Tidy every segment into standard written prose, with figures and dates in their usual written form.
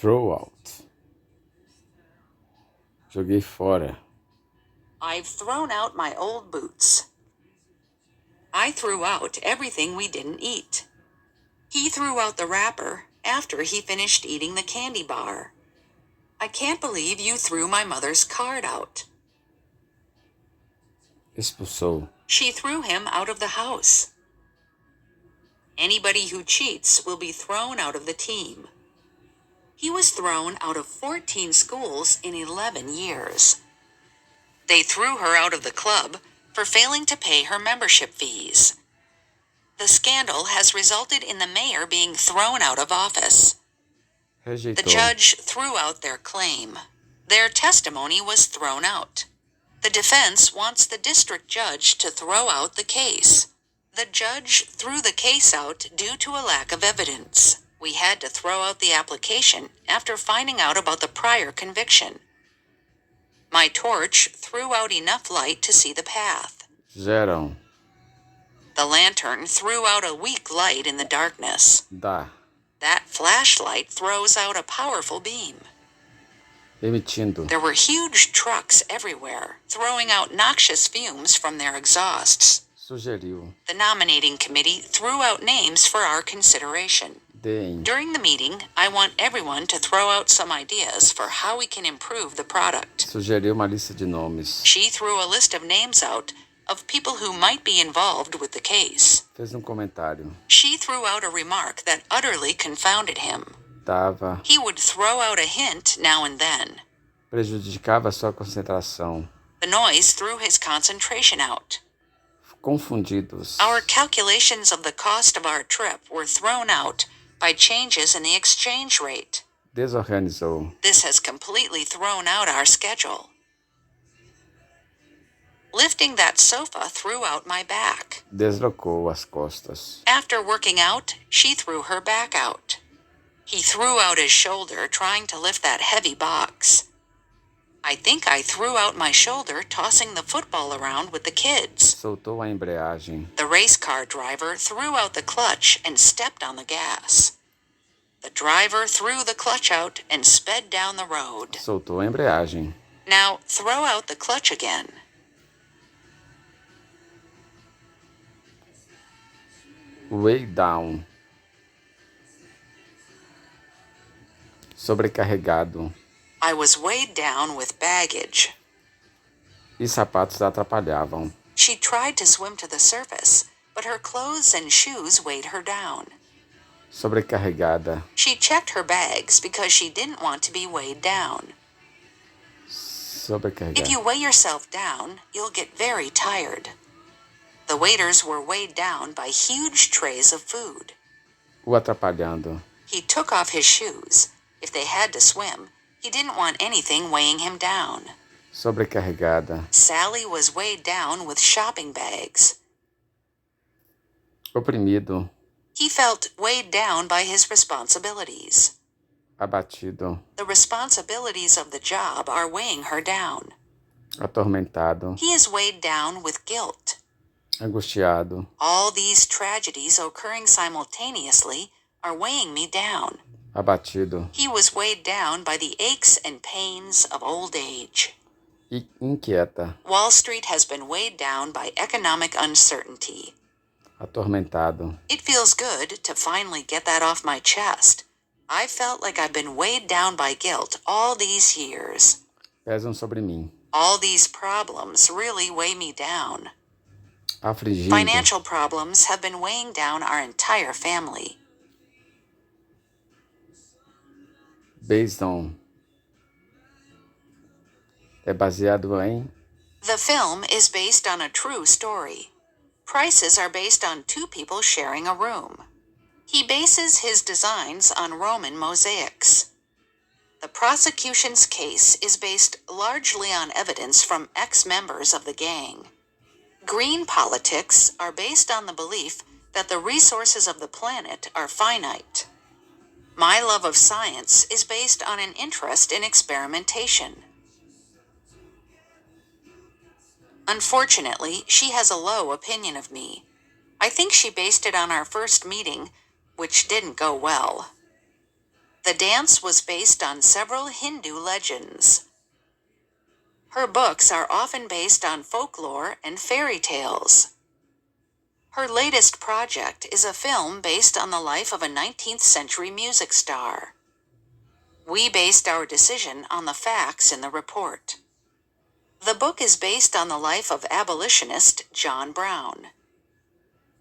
Throw out. Joguei fora. I've thrown out my old boots. I threw out everything we didn't eat. He threw out the wrapper after he finished eating the candy bar. I can't believe you threw my mother's card out. Expulsou. She threw him out of the house. Anybody who cheats will be thrown out of the team. He was thrown out of 14 schools in 11 years. They threw her out of the club for failing to pay her membership fees. The scandal has resulted in the mayor being thrown out of office. Rejeitou. The judge threw out their claim. Their testimony was thrown out. The defense wants the district judge to throw out the case. The judge threw the case out due to a lack of evidence. We had to throw out the application after finding out about the prior conviction. My torch threw out enough light to see the path. Geram. The lantern threw out a weak light in the darkness. Dá. That flashlight throws out a powerful beam. Emitindo. There were huge trucks everywhere, throwing out noxious fumes from their exhausts. Sugeriu. The nominating committee threw out names for our consideration. Deem. During the meeting, I want everyone to throw out some ideas for how we can improve the product. Sugeriu uma lista de nomes. She threw a list of names out of people who might be involved with the case. Fez comentário. She threw out a remark that utterly confounded him. Dava. He would throw out a hint now and then. Prejudicava sua concentração. The noise threw his concentration out. Confundidos. Our calculations of the cost of our trip were thrown out by changes in the exchange rate. Desorganizou. This has completely thrown out our schedule. Lifting that sofa threw out my back. Deslocou as costas. After working out, she threw her back out. He threw out his shoulder trying to lift that heavy box. I think I threw out my shoulder tossing the football around with the kids. Soltou a embreagem. The race car driver threw out the clutch and stepped on the gas. The driver threw the clutch out and sped down the road. Soltou a embreagem. Now throw out the clutch again. Way down. Sobrecarregado. I was weighed down with baggage. E sapatos atrapalhavam. She tried to swim to the surface, but her clothes and shoes weighed her down. Sobrecarregada. She checked her bags because she didn't want to be weighed down. Sobrecarregada. If you weigh yourself down, you'll get very tired. The waiters were weighed down by huge trays of food. O atrapalhando. He took off his shoes. If they had to swim, he didn't want anything weighing him down. Sobrecarregada. Sally was weighed down with shopping bags. Oprimido. He felt weighed down by his responsibilities. Abatido. The responsibilities of the job are weighing her down. Atormentado. He is weighed down with guilt. Angustiado. All these tragedies occurring simultaneously are weighing me down. Abatido. He was weighed down by the aches and pains of old age. Inquieta. Wall Street has been weighed down by economic uncertainty. Atormentado. It feels good to finally get that off my chest. I felt like I've been weighed down by guilt all these years. Pesam sobre mim. All these problems really weigh me down. Afligido. Financial problems have been weighing down our entire family. Based on. É baseado em. The film is based on a true story. Prices are based on two people sharing a room. He bases his designs on Roman mosaics. The prosecution's case is based largely on evidence from ex-members of the gang. Green politics are based on the belief that the resources of the planet are finite. My love of science is based on an interest in experimentation. Unfortunately, she has a low opinion of me. I think she based it on our first meeting, which didn't go well. The dance was based on several Hindu legends. Her books are often based on folklore and fairy tales. Her latest project is a film based on the life of a 19th century music star. We based our decision on the facts in the report. The book is based on the life of abolitionist John Brown.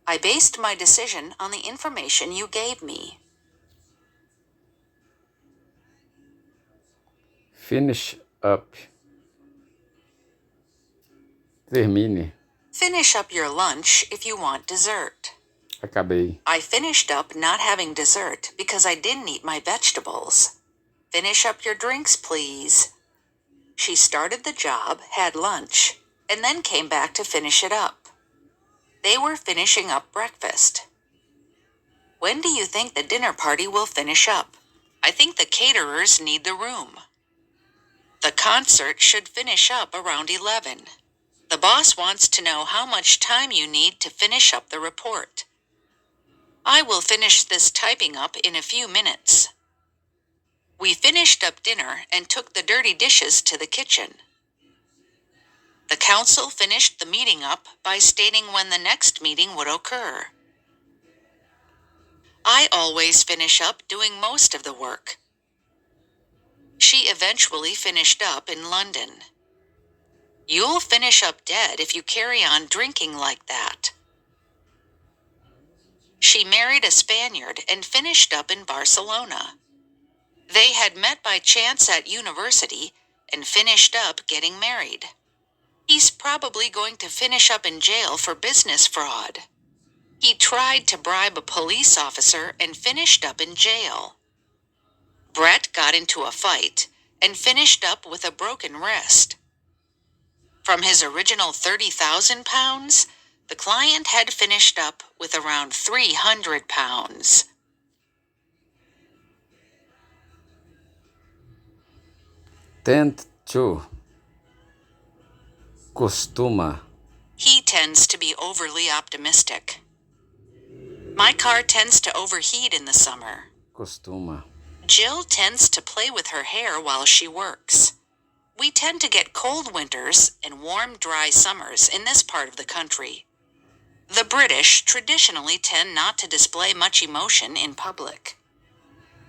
I based my decision on the information you gave me. Finish up. Termine. Finish up your lunch if you want dessert. Acabei. I finished up not having dessert because I didn't eat my vegetables. Finish up your drinks, please. She started the job, had lunch, and then came back to finish it up. They were finishing up breakfast. When do you think the dinner party will finish up? I think the caterers need the room. The concert should finish up around 11. The boss wants to know how much time you need to finish up the report. I will finish this typing up in a few minutes. We finished up dinner and took the dirty dishes to the kitchen. The council finished the meeting up by stating when the next meeting would occur. I always finish up doing most of the work. She eventually finished up in London. You'll finish up dead if you carry on drinking like that. She married a Spaniard and finished up in Barcelona. They had met by chance at university and finished up getting married. He's probably going to finish up in jail for business fraud. He tried to bribe a police officer and finished up in jail. Brett got into a fight and finished up with a broken wrist. From his original 30,000 pounds, the client had finished up with around 300 pounds. Tend to. Costuma. He tends to be overly optimistic. My car tends to overheat in the summer. Costuma. Jill tends to play with her hair while she works. We tend to get cold winters and warm, dry summers in this part of the country. The British traditionally tend not to display much emotion in public.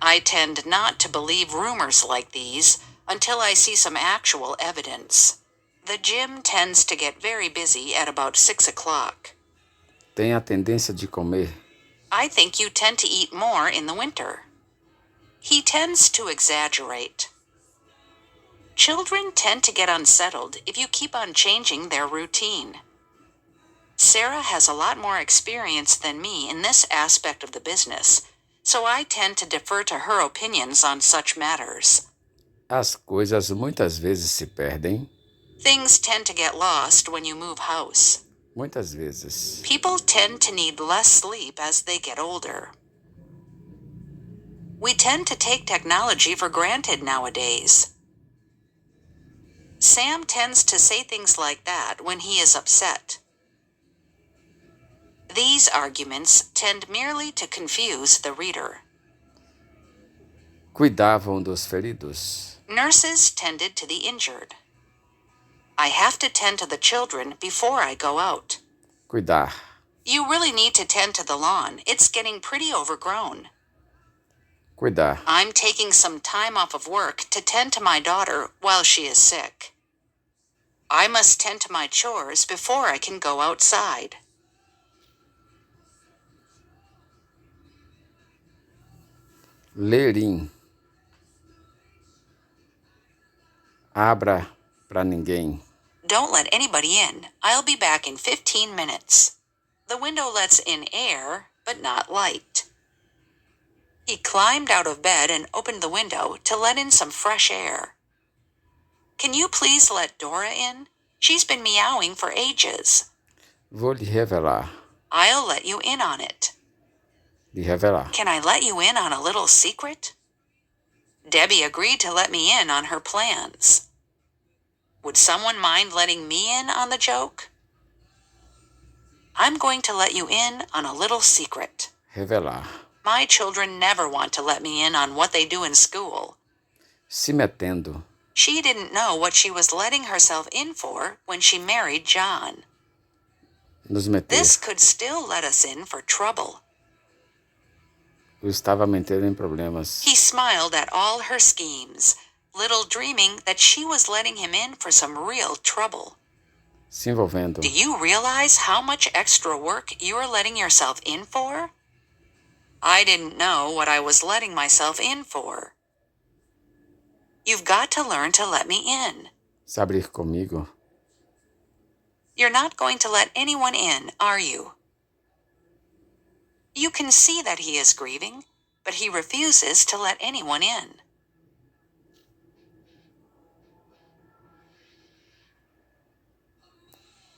I tend not to believe rumors like these until I see some actual evidence. The gym tends to get very busy at about 6 o'clock. Tem a tendência de comer. I think you tend to eat more in the winter. He tends to exaggerate. Children tend to get unsettled if you keep on changing their routine. Sarah has a lot more experience than me in this aspect of the business, so I tend to defer to her opinions on such matters. As coisas muitas vezes se perdem. Things tend to get lost when you move house. Muitas vezes. People tend to need less sleep as they get older. We tend to take technology for granted nowadays. Sam tends to say things like that when he is upset. These arguments tend merely to confuse the reader. Cuidavam dos feridos. Nurses tended to the injured. I have to tend to the children before I go out. Cuidar. You really need to tend to the lawn. It's getting pretty overgrown. Cuidar. I'm taking some time off of work to tend to my daughter while she is sick. I must tend to my chores before I can go outside. Lerim. Abra para ninguém. Don't let anybody in. I'll be back in 15 minutes. The window lets in air, but not light. He climbed out of bed and opened the window to let in some fresh air. Can you please let Dora in? She's been meowing for ages. Vou lhe revelar. I'll let you in on it. Lhe revelar. Can I let you in on a little secret? Debbie agreed to let me in on her plans. Would someone mind letting me in on the joke? I'm going to let you in on a little secret. Revelar. My children never want to let me in on what they do in school. Se metendo. She didn't know what she was letting herself in for when she married John. Nos meter. This could still let us in for trouble. Eu estava metendo em problemas. He smiled at all her schemes, little dreaming that she was letting him in for some real trouble. Se envolvendo. Do you realize how much extra work you are letting yourself in for? I didn't know what I was letting myself in for. You've got to learn to let me in. Se abrir comigo. You're not going to let anyone in, are you? You can see that he is grieving, but he refuses to let anyone in.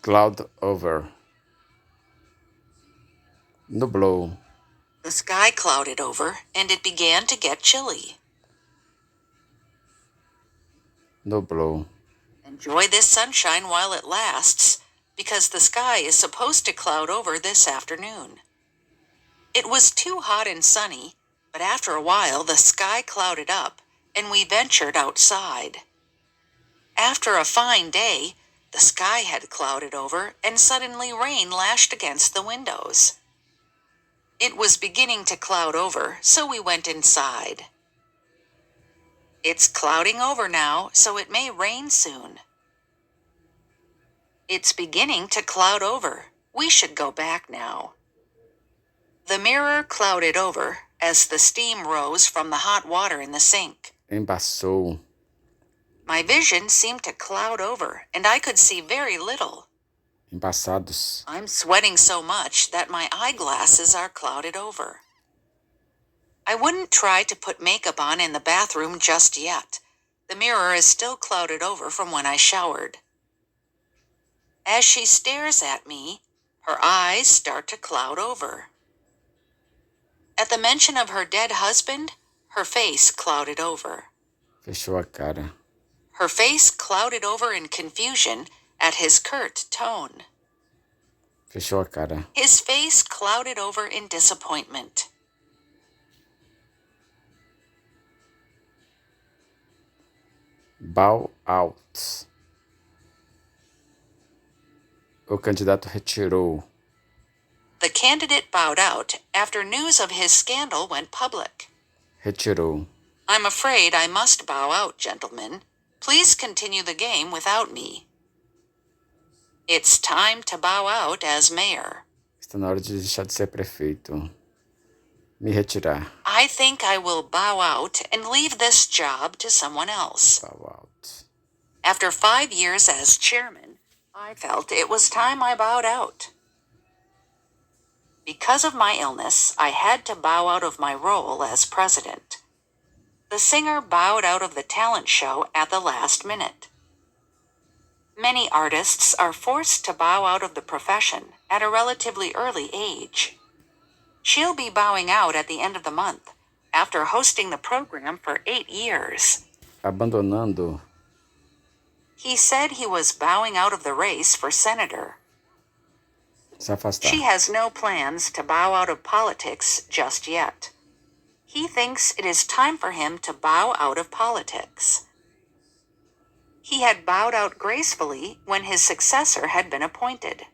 Cloud over. Nublou. The sky clouded over, and it began to get chilly. Nublou. Enjoy this sunshine while it lasts, because the sky is supposed to cloud over this afternoon. It was too hot and sunny, but after a while the sky clouded up, and we ventured outside. After a fine day, the sky had clouded over, and suddenly rain lashed against the windows. It was beginning to cloud over, so we went inside. It's clouding over now, so it may rain soon. It's beginning to cloud over. We should go back now. The mirror clouded over as the steam rose from the hot water in the sink. Embaçou. My vision seemed to cloud over, and I could see very little. Embaçados. I'm sweating so much that my eyeglasses are clouded over. I wouldn't try to put makeup on in the bathroom just yet. The mirror is still clouded over from when I showered. As she stares at me, her eyes start to cloud over. At the mention of her dead husband, her face clouded over. Fechou a cara. Her face clouded over in confusion at his curt tone. Fechou a cara. His face clouded over in disappointment. Bow out. O candidato retirou. The candidate bowed out after news of his scandal went public. Retirou. I'm afraid I must bow out, gentlemen. Please continue the game without me. It's time to bow out as mayor. Está na hora de deixar de ser prefeito. Me retirar. I think I will bow out and leave this job to someone else. Bow out. After 5 years as chairman, I felt it was time I bowed out. Because of my illness, I had to bow out of my role as president. The singer bowed out of the talent show at the last minute. Many artists are forced to bow out of the profession at a relatively early age. She'll be bowing out at the end of the month, after hosting the program for 8 years. Abandonando. He said he was bowing out of the race for senator. Se afastar. She has no plans to bow out of politics just yet. He thinks it is time for him to bow out of politics. He had bowed out gracefully when his successor had been appointed.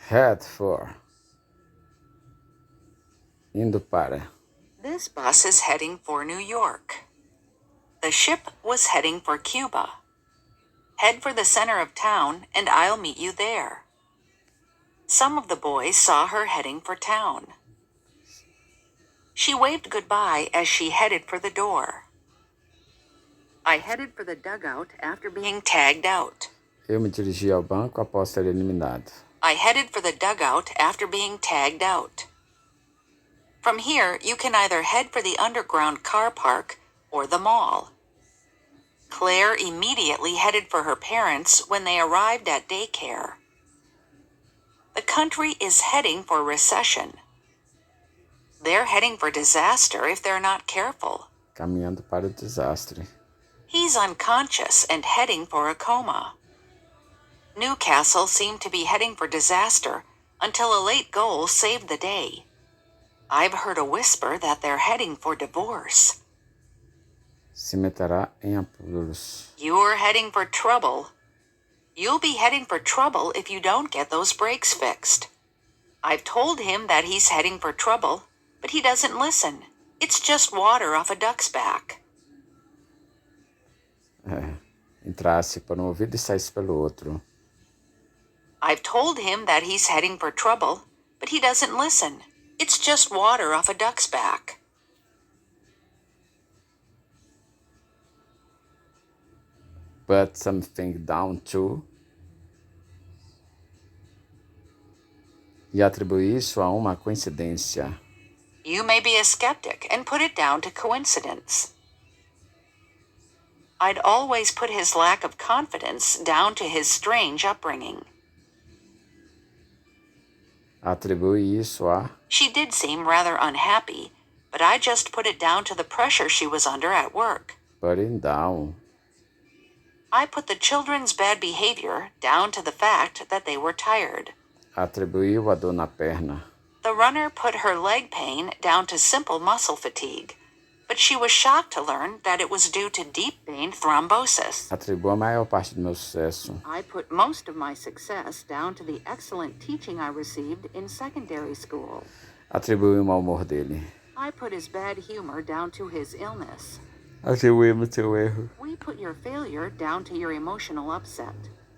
Head for. Indo para. This bus is heading for New York. The ship was heading for Cuba. Head for the center of town, and I'll meet you there. Some of the boys saw her heading for town. She waved goodbye as she headed for the door. I headed for the dugout after being tagged out. Eu me dirigi ao banco após ser eliminado. I headed for the dugout after being tagged out. From here, you can either head for the underground car park or the mall. Claire immediately headed for her parents when they arrived at daycare. The country is heading for recession. They're heading for disaster if they're not careful. Caminhando para o desastre. He's unconscious and heading for a coma. Newcastle seemed to be heading for disaster until a late goal saved the day. I've heard a whisper that they're heading for divorce. Se meterá em apuros. You're heading for trouble. You'll be heading for trouble if you don't get those brakes fixed. I've told him that he's heading for trouble, but he doesn't listen. It's just water off a duck's back. Entrasse por um ouvido e saísse pelo outro. I've told him that he's heading for trouble, but he doesn't listen. It's just water off a duck's back. Put something down to. E atribuir isso a uma coincidência. You may be a skeptic and put it down to coincidence. I'd always put his lack of confidence down to his strange upbringing. Atribui isso a. She did seem rather unhappy, but I just put it down to the pressure she was under at work. Put it down. I put the children's bad behavior down to the fact that they were tired. Atribuiu a dor na perna. The runner put her leg pain down to simple muscle fatigue, but she was shocked to learn that it was due to deep vein thrombosis. Atribuo a maior parte do meu sucesso. I put most of my success down to the excellent teaching I received in secondary school. Atribuí o mau humor dele. I put his bad humor down to his illness. Atribuímos o teu erro. We put your failure down to your emotional upset.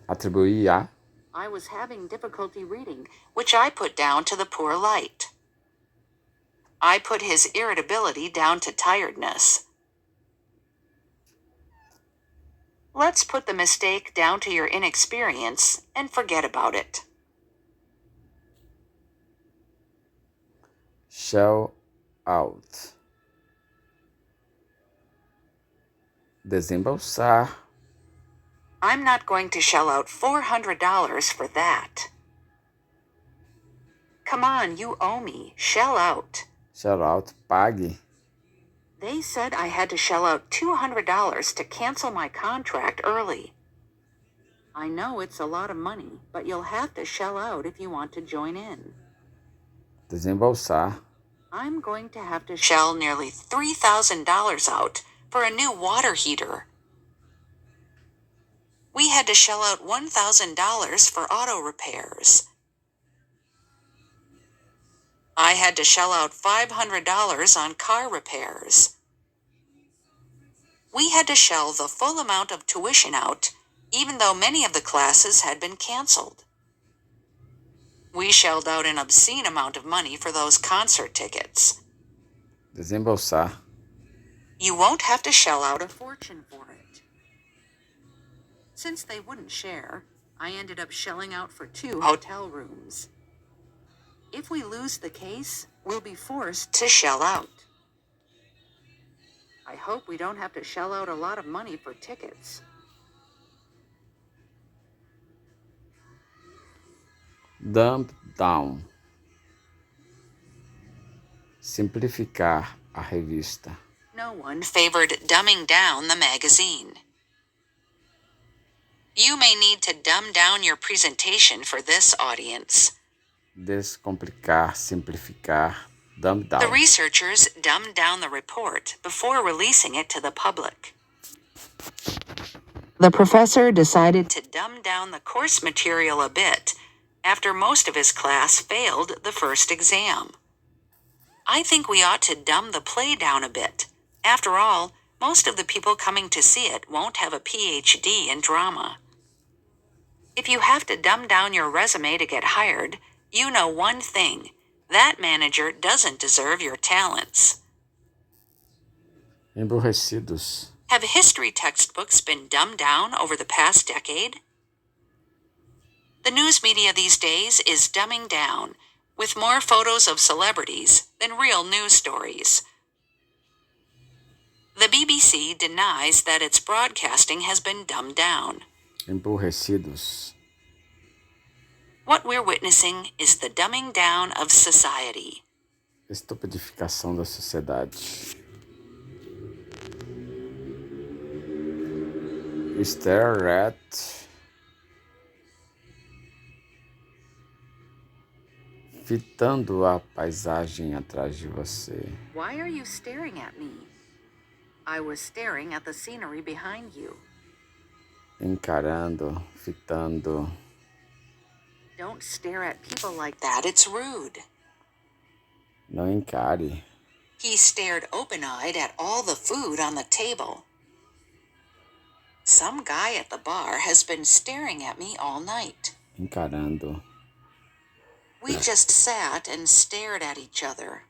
Atribuí a. I was having difficulty reading, which I put down to the poor light. I put his irritability down to tiredness. Let's put the mistake down to your inexperience and forget about it. Shell out. Desembolsar. I'm not going to shell out $400 for that. Come on, you owe me. Shell out. Shell out. Pague. They said I had to shell out $200 to cancel my contract early. I know it's a lot of money, but you'll have to shell out if you want to join in. Desembolsar. I'm going to have to shell nearly $3,000 out for a new water heater. We had to shell out $1,000 for auto repairs. I had to shell out $500 on car repairs. We had to shell the full amount of tuition out, even though many of the classes had been canceled. We shelled out an obscene amount of money for those concert tickets. Desembolsar. You won't have to shell out a fortune for it. Since they wouldn't share, I ended up shelling out for 2 hotel rooms. If we lose the case, we'll be forced to shell out. I hope we don't have to shell out a lot of money for tickets. Dumb down. Simplificar a revista. No one favored dumbing down the magazine. You may need to dumb down your presentation for this audience. Descomplicar, simplificar, dumb down. The researchers dumbed down the report before releasing it to the public. The professor decided to dumb down the course material a bit after most of his class failed the first exam. I think we ought to dumb the play down a bit. After all, most of the people coming to see it won't have a PhD in drama. If you have to dumb down your resume to get hired, you know one thing: that manager doesn't deserve your talents. Emburrecidos. Have history textbooks been dumbed down over the past decade? The news media these days is dumbing down, with more photos of celebrities than real news stories. The BBC denies that its broadcasting has been dumbed down. Emburrecidos. What we're witnessing is the dumbing down of society. Estupidificação da sociedade. Stare at. fitando a paisagem atrás de você, Why are you staring at me? I was staring at the scenery behind you. encarando, fitando, Don't stare at people like that, it's rude. não encare, He stared open-eyed at all the food on the table. Some guy at the bar has been staring at me all night. encarando, We just sat and stared at each other.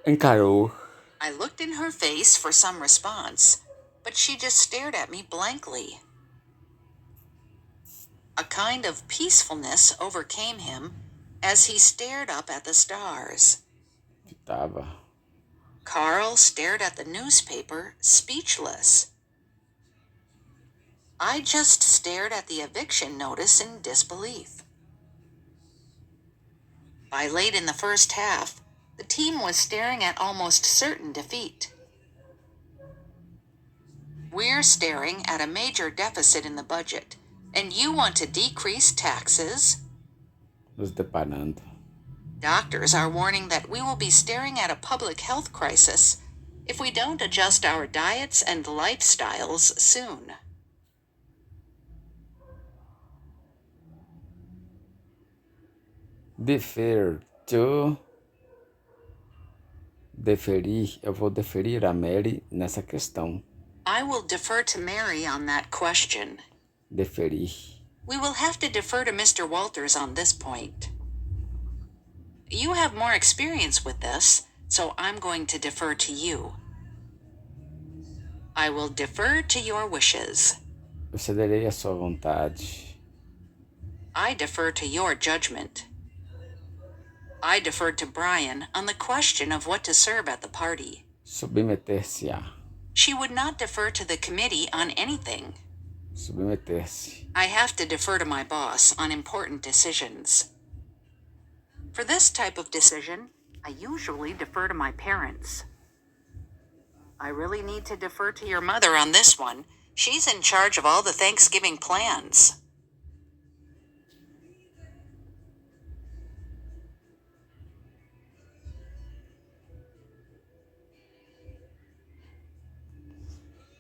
encarou, I looked in her face for some response, but she just stared at me blankly. A kind of peacefulness overcame him as he stared up at the stars. fitava, Carl stared at the newspaper, speechless. I just stared at the eviction notice in disbelief. By late in the first half, the team was staring at almost certain defeat. We're staring at a major deficit in the budget, and you want to decrease taxes? nos deparando, Doctors are warning that we will be staring at a public health crisis if we don't adjust our diets and lifestyles soon. defer to, deferir, eu vou deferir a Mary nessa questão, I will defer to Mary on that question. deferir, We will have to defer to Mr. Walters on this point. You have more experience with this, so I'm going to defer to you. I will defer to your wishes. eu cederei à sua vontade, I defer to your judgment. I deferred to Brian on the question of what to serve at the party. submeter-se-á, She would not defer to the committee on anything. submeter-se, I have to defer to my boss on important decisions. For this type of decision, I usually defer to my parents. I really need to defer to your mother on this one. She's in charge of all the Thanksgiving plans.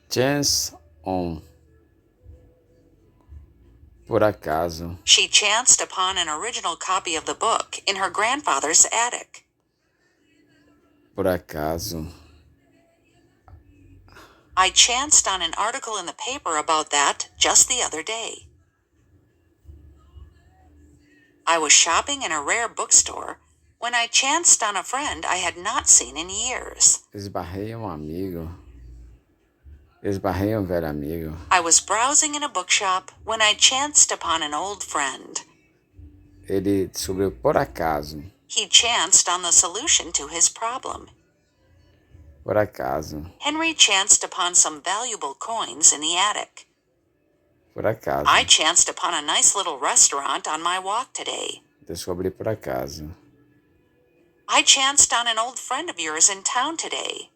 chance on, por acaso, She chanced upon an original copy of the book in her grandfather's attic. por acaso, I chanced on an article in the paper about that just the other day. I was shopping in a rare bookstore when I chanced on a friend I had not seen in years. esbarrei um velho amigo, I was browsing in a bookshop when I chanced upon an old friend. ele descobriu por acaso, He chanced on the solution to his problem. por acaso, Henry chanced upon some valuable coins in the attic. por acaso, I chanced upon a nice little restaurant on my walk today. descobri por acaso, I chanced on an old friend of yours in town today.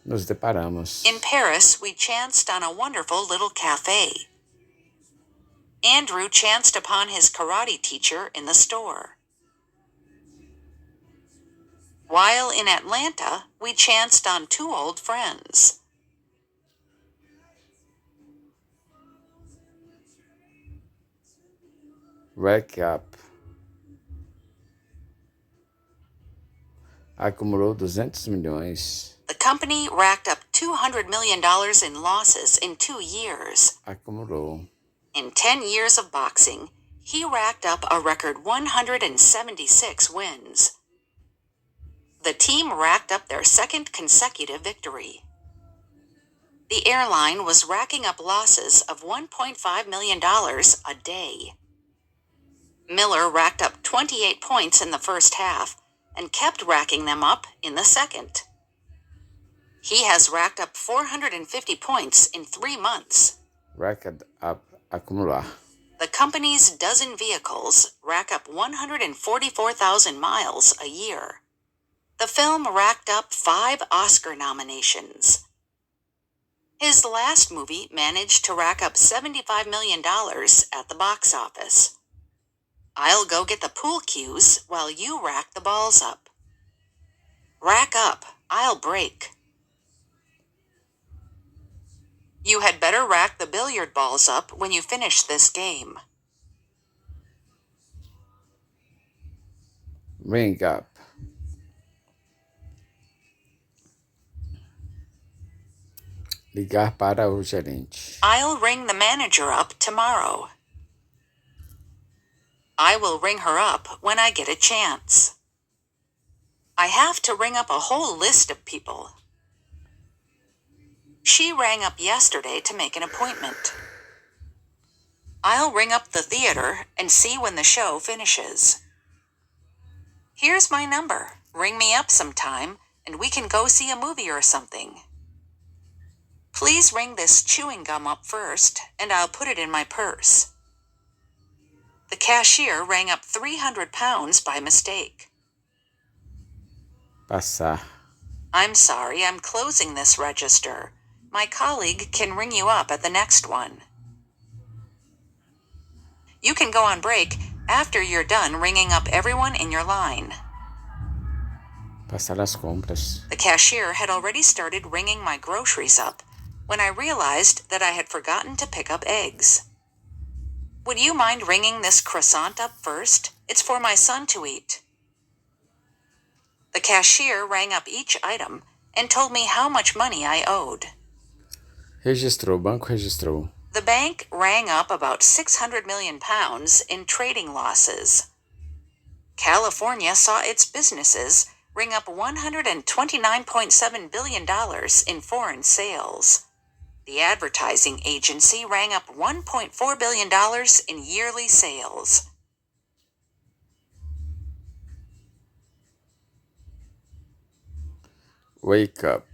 nos deparamos, In Paris, we chanced on a wonderful little cafe. Andrew chanced upon his karate teacher in the store. While in Atlanta, we chanced on two old friends. rack up, acumulou 200 milhões, The company racked up $200 million in losses in 2 years. acumulou, In 10 years of boxing, he racked up a record 176 wins. The team racked up their second consecutive victory. The airline was racking up losses of $1.5 million a day. Miller racked up 28 points in the first half and kept racking them up in the second. He has racked up 450 points in 3 months. racked up, acumular, The company's dozen vehicles rack up 144,000 miles a year. The film racked up 5 Oscar nominations. His last movie managed to rack up $75 million at the box office. I'll go get the pool cues while you rack the balls up. Rack up, I'll break. You had better rack the billiard balls up when you finish this game. Ring up. Ligar para o gerente. I'll ring the manager up tomorrow. I will ring her up when I get a chance. I have to ring up a whole list of people. She rang up yesterday to make an appointment. I'll ring up the theater and see when the show finishes. Here's my number. Ring me up sometime and we can go see a movie or something. Please ring this chewing gum up first and I'll put it in my purse. The cashier rang up 300 pounds by mistake. Passar. I'm sorry, I'm closing this register. My colleague can ring you up at the next one. You can go on break after you're done ringing up everyone in your line. Passar as compras. The cashier had already started ringing my groceries up when I realized that I had forgotten to pick up eggs. Would you mind ringing this croissant up first? It's for my son to eat. The cashier rang up each item and told me how much money I owed. Registrou, o banco registrou. The bank rang up about 600 million pounds in trading losses. California saw its businesses ring up $129.7 billion in foreign sales. The advertising agency rang up $1.4 billion in yearly sales. Wake up.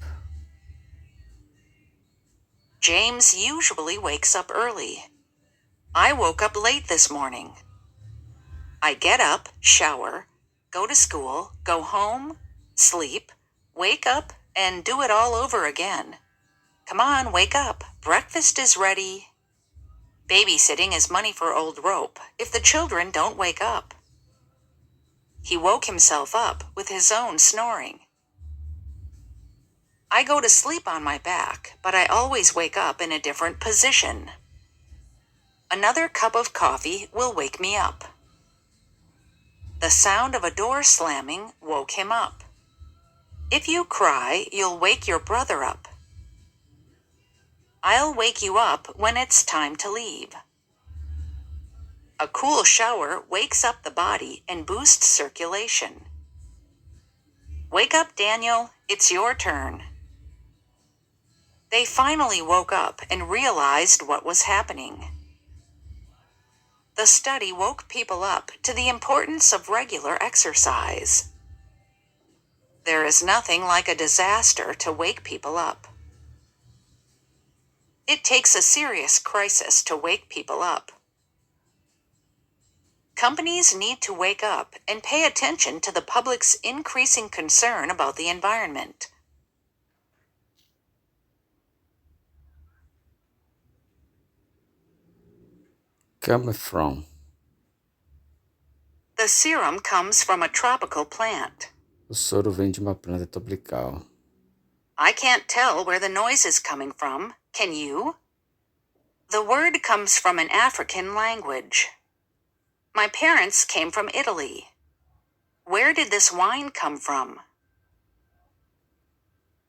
James usually wakes up early. I woke up late this morning. I get up, shower, go to school, go home, sleep, wake up, and do it all over again. Come on, wake up. Breakfast is ready. Babysitting is money for old rope if the children don't wake up. He woke himself up with his own snoring. I go to sleep on my back, but I always wake up in a different position. Another cup of coffee will wake me up. The sound of a door slamming woke him up. If you cry, you'll wake your brother up. I'll wake you up when it's time to leave. A cool shower wakes up the body and boosts circulation. Wake up, Daniel. It's your turn. They finally woke up and realized what was happening. The study woke people up to the importance of regular exercise. There is nothing like a disaster to wake people up. It takes a serious crisis to wake people up. Companies need to wake up and pay attention to the public's increasing concern about the environment. Come from. The serum comes from a tropical plant. O soro vem de uma planta tropical. I can't tell where the noise is coming from. Can you? The word comes from an African language. My parents came from Italy. Where did this wine come from?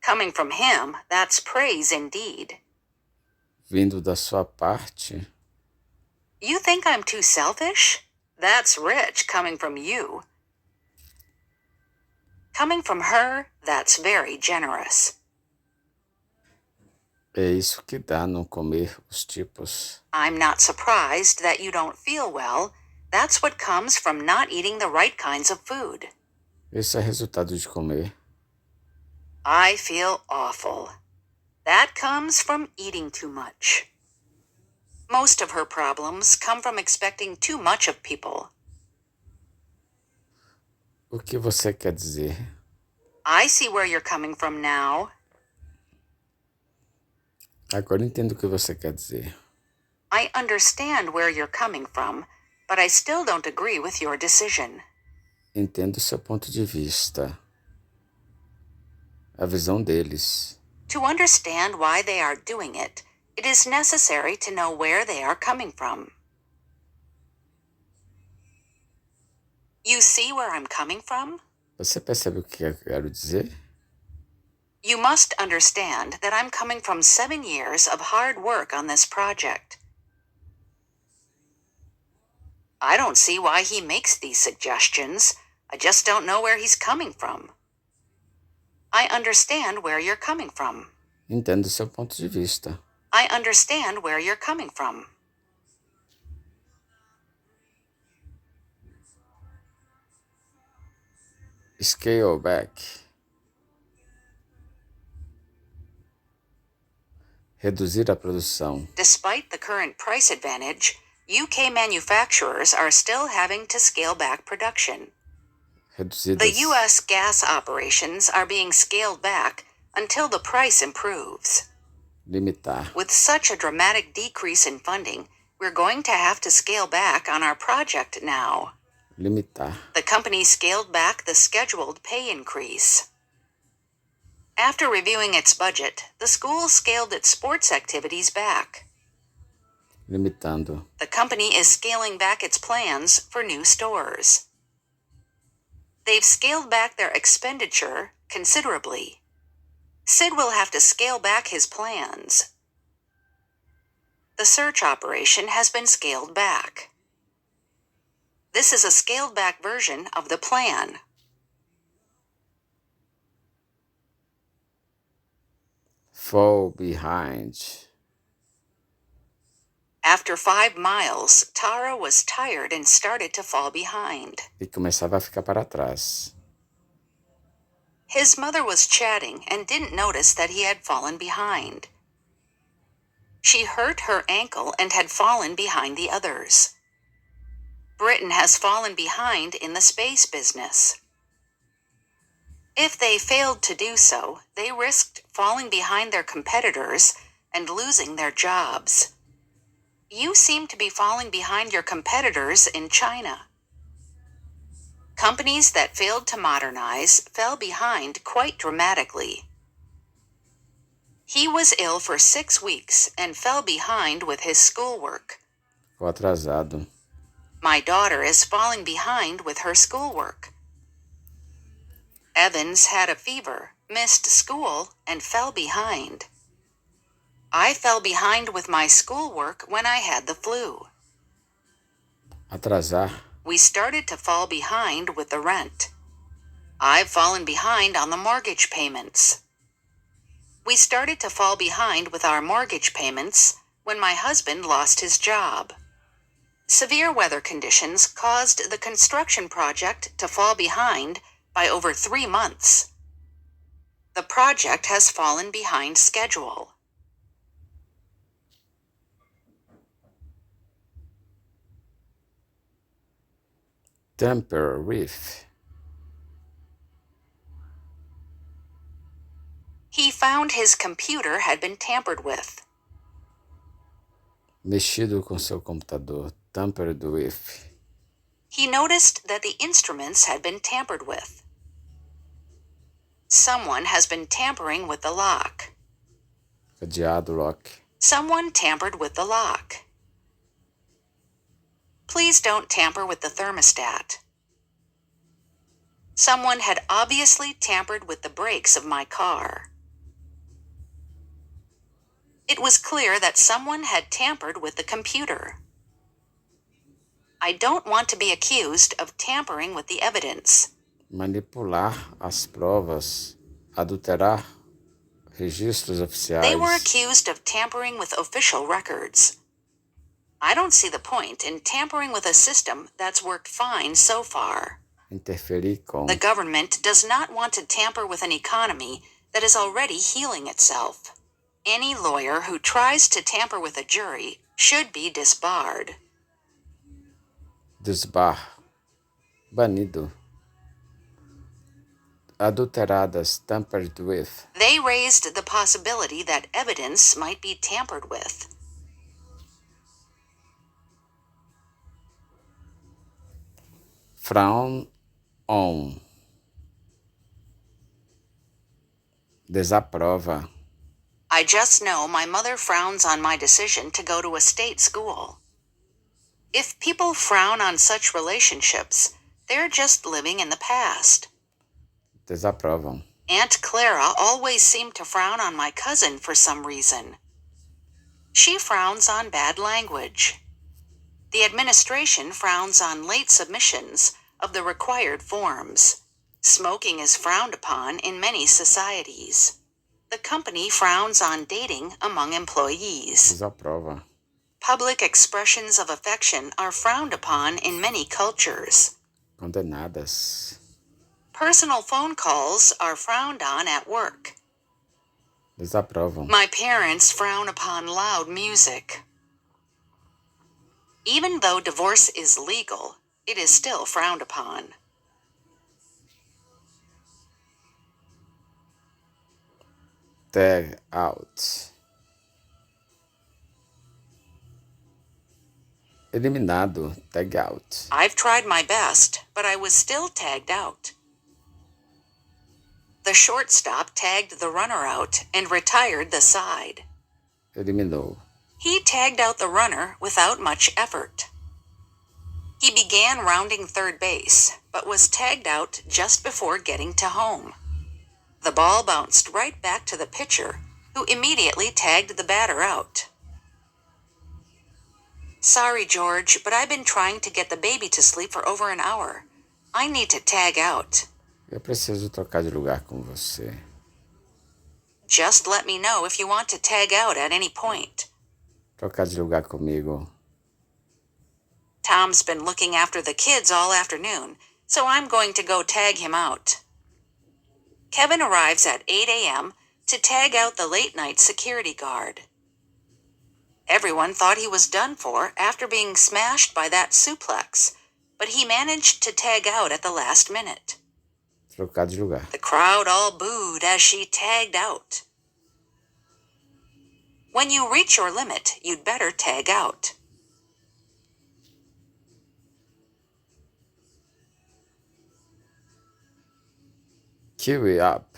Coming from him, that's praise indeed. Vindo da sua parte. You think I'm too selfish? That's rich coming from you. Coming from her, that's very generous. É isso que dá não comer os tipos. I'm not surprised that you don't feel well. That's what comes from not eating the right kinds of food. Esse é resultado de comer. I feel awful. That comes from eating too much. Most of her problems come from expecting too much of people. O que você quer dizer? I see where you're coming from now. Agora entendo o que você quer dizer. I understand where you're coming from. but I still don't agree with your decision. Entendo seu ponto de vista. A visão deles. To understand why they are doing it, it is necessary to know where they are coming from. You see where I'm coming from? Você percebe o que eu quero dizer? You must understand that I'm coming from 7 years of hard work on this project. I don't see why he makes these suggestions. I just don't know where he's coming from. I understand where you're coming from. Entendo seu ponto de vista. I understand where you're coming from. Scale back. Reduzir a produção. Despite the current price advantage, UK manufacturers are still having to scale back production. Reduzidas. The US gas operations are being scaled back until the price improves. Limitar. With such a dramatic decrease in funding, we're going to have to scale back on our project now. Limitar. The company scaled back the scheduled pay increase. After reviewing its budget, the school scaled its sports activities back. Limitando. The company is scaling back its plans for new stores. They've scaled back their expenditure considerably. Sid will have to scale back his plans. The search operation has been scaled back. This is a scaled back version of the plan. Fall behind. After 5 miles, Tara was tired and started to fall behind. E começava a ficar para trás. His mother was chatting and didn't notice that he had fallen behind. She hurt her ankle and had fallen behind the others. Britain has fallen behind in the space business. If they failed to do so, they risked falling behind their competitors and losing their jobs. You seem to be falling behind your competitors in China. Companies that failed to modernize fell behind quite dramatically. He was ill for 6 weeks and fell behind with his schoolwork. Ficou atrasado. My daughter is falling behind with her schoolwork. Evans had a fever, missed school, and fell behind. I fell behind with my schoolwork when I had the flu. Atrasar. We started to fall behind with the rent. I've fallen behind on the mortgage payments. We started to fall behind with our mortgage payments when my husband lost his job. Severe weather conditions caused the construction project to fall behind by over 3 months. The project has fallen behind schedule. Tamper with. He found his computer had been tampered with. Mexido com seu computador. Tampered with. He noticed that the instruments had been tampered with. Someone has been tampering with the lock. Cadeado lock. Someone tampered with the lock. Please don't tamper with the thermostat. Someone had obviously tampered with the brakes of my car. It was clear that someone had tampered with the computer. I don't want to be accused of tampering with the evidence. Manipular as provas. Adulterar registros oficiais. They were accused of tampering with official records. I don't see the point in tampering with a system that's worked fine so far. Interferir com. The government does not want to tamper with an economy that is already healing itself. Any lawyer who tries to tamper with a jury should be disbarred. Desbar. Banido. Adulteradas. Tampered with. They raised the possibility that evidence might be tampered with. Frown on. Desaprova. I just know my mother frowns on my decision to go to a state school. If people frown on such relationships, they're just living in the past. Desaprovam. Aunt Clara always seemed to frown on my cousin for some reason. She frowns on bad language. The administration frowns on late submissions of the required forms. Smoking is frowned upon in many societies. The company frowns on dating among employees. Desaprova. Public expressions of affection are frowned upon in many cultures. Condenadas. Personal phone calls are frowned on at work. Desaprovam. My parents frown upon loud music. Even though divorce is legal, it is still frowned upon. Tag out. Eliminado. Tag out. I've tried my best, but I was still tagged out. The shortstop tagged the runner out and retired the side. Eliminou. He tagged out the runner without much effort. He began rounding third base, but was tagged out just before getting to home. The ball bounced right back to the pitcher, who immediately tagged the batter out. Sorry, George, but I've been trying to get the baby to sleep for over an hour. I need to tag out. Eu preciso trocar de lugar com você. Just let me know if you want to tag out at any point. Trocar de lugar comigo. Tom's been looking after the kids all afternoon, so I'm going to go tag him out. Kevin arrives at 8 a.m. to tag out the late-night security guard. Everyone thought he was done for after being smashed by that suplex, but he managed to tag out at the last minute. Trocar de lugar. The crowd all booed as she tagged out. When you reach your limit, you'd better tag out. Queue up.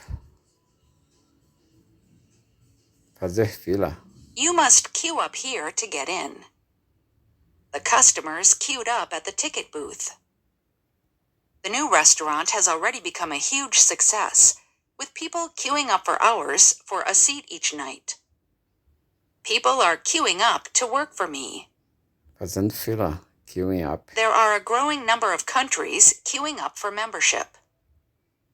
Fazer fila. You must queue up here to get in. The customers queued up at the ticket booth. The new restaurant has already become a huge success, with people queuing up for hours for a seat each night. People are queuing up to work for me. Fazendo fila. Queuing up. There are a growing number of countries queuing up for membership.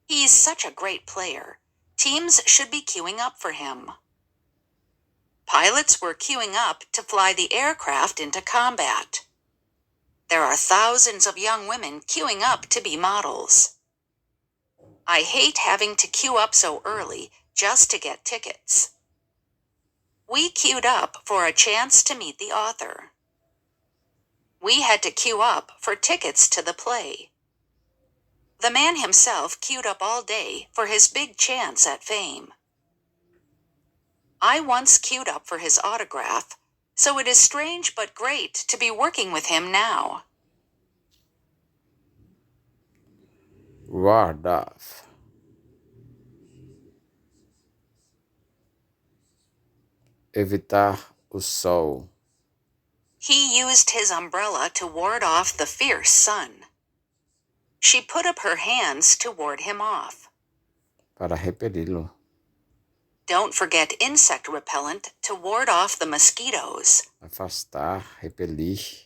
He's such a great player. Teams should be queuing up for him. Pilots were queuing up to fly the aircraft into combat. There are thousands of young women queuing up to be models. I hate having to queue up so early just to get tickets. We queued up for a chance to meet the author. We had to queue up for tickets to the play. The man himself queued up all day for his big chance at fame. I once queued up for his autograph, so it is strange but great to be working with him now. Ward off. Evitar o sol. He used his umbrella to ward off the fierce sun. She put up her hands to ward him off. Para repeli-lo. Don't forget insect repellent to ward off the mosquitoes. Afastar, repelir.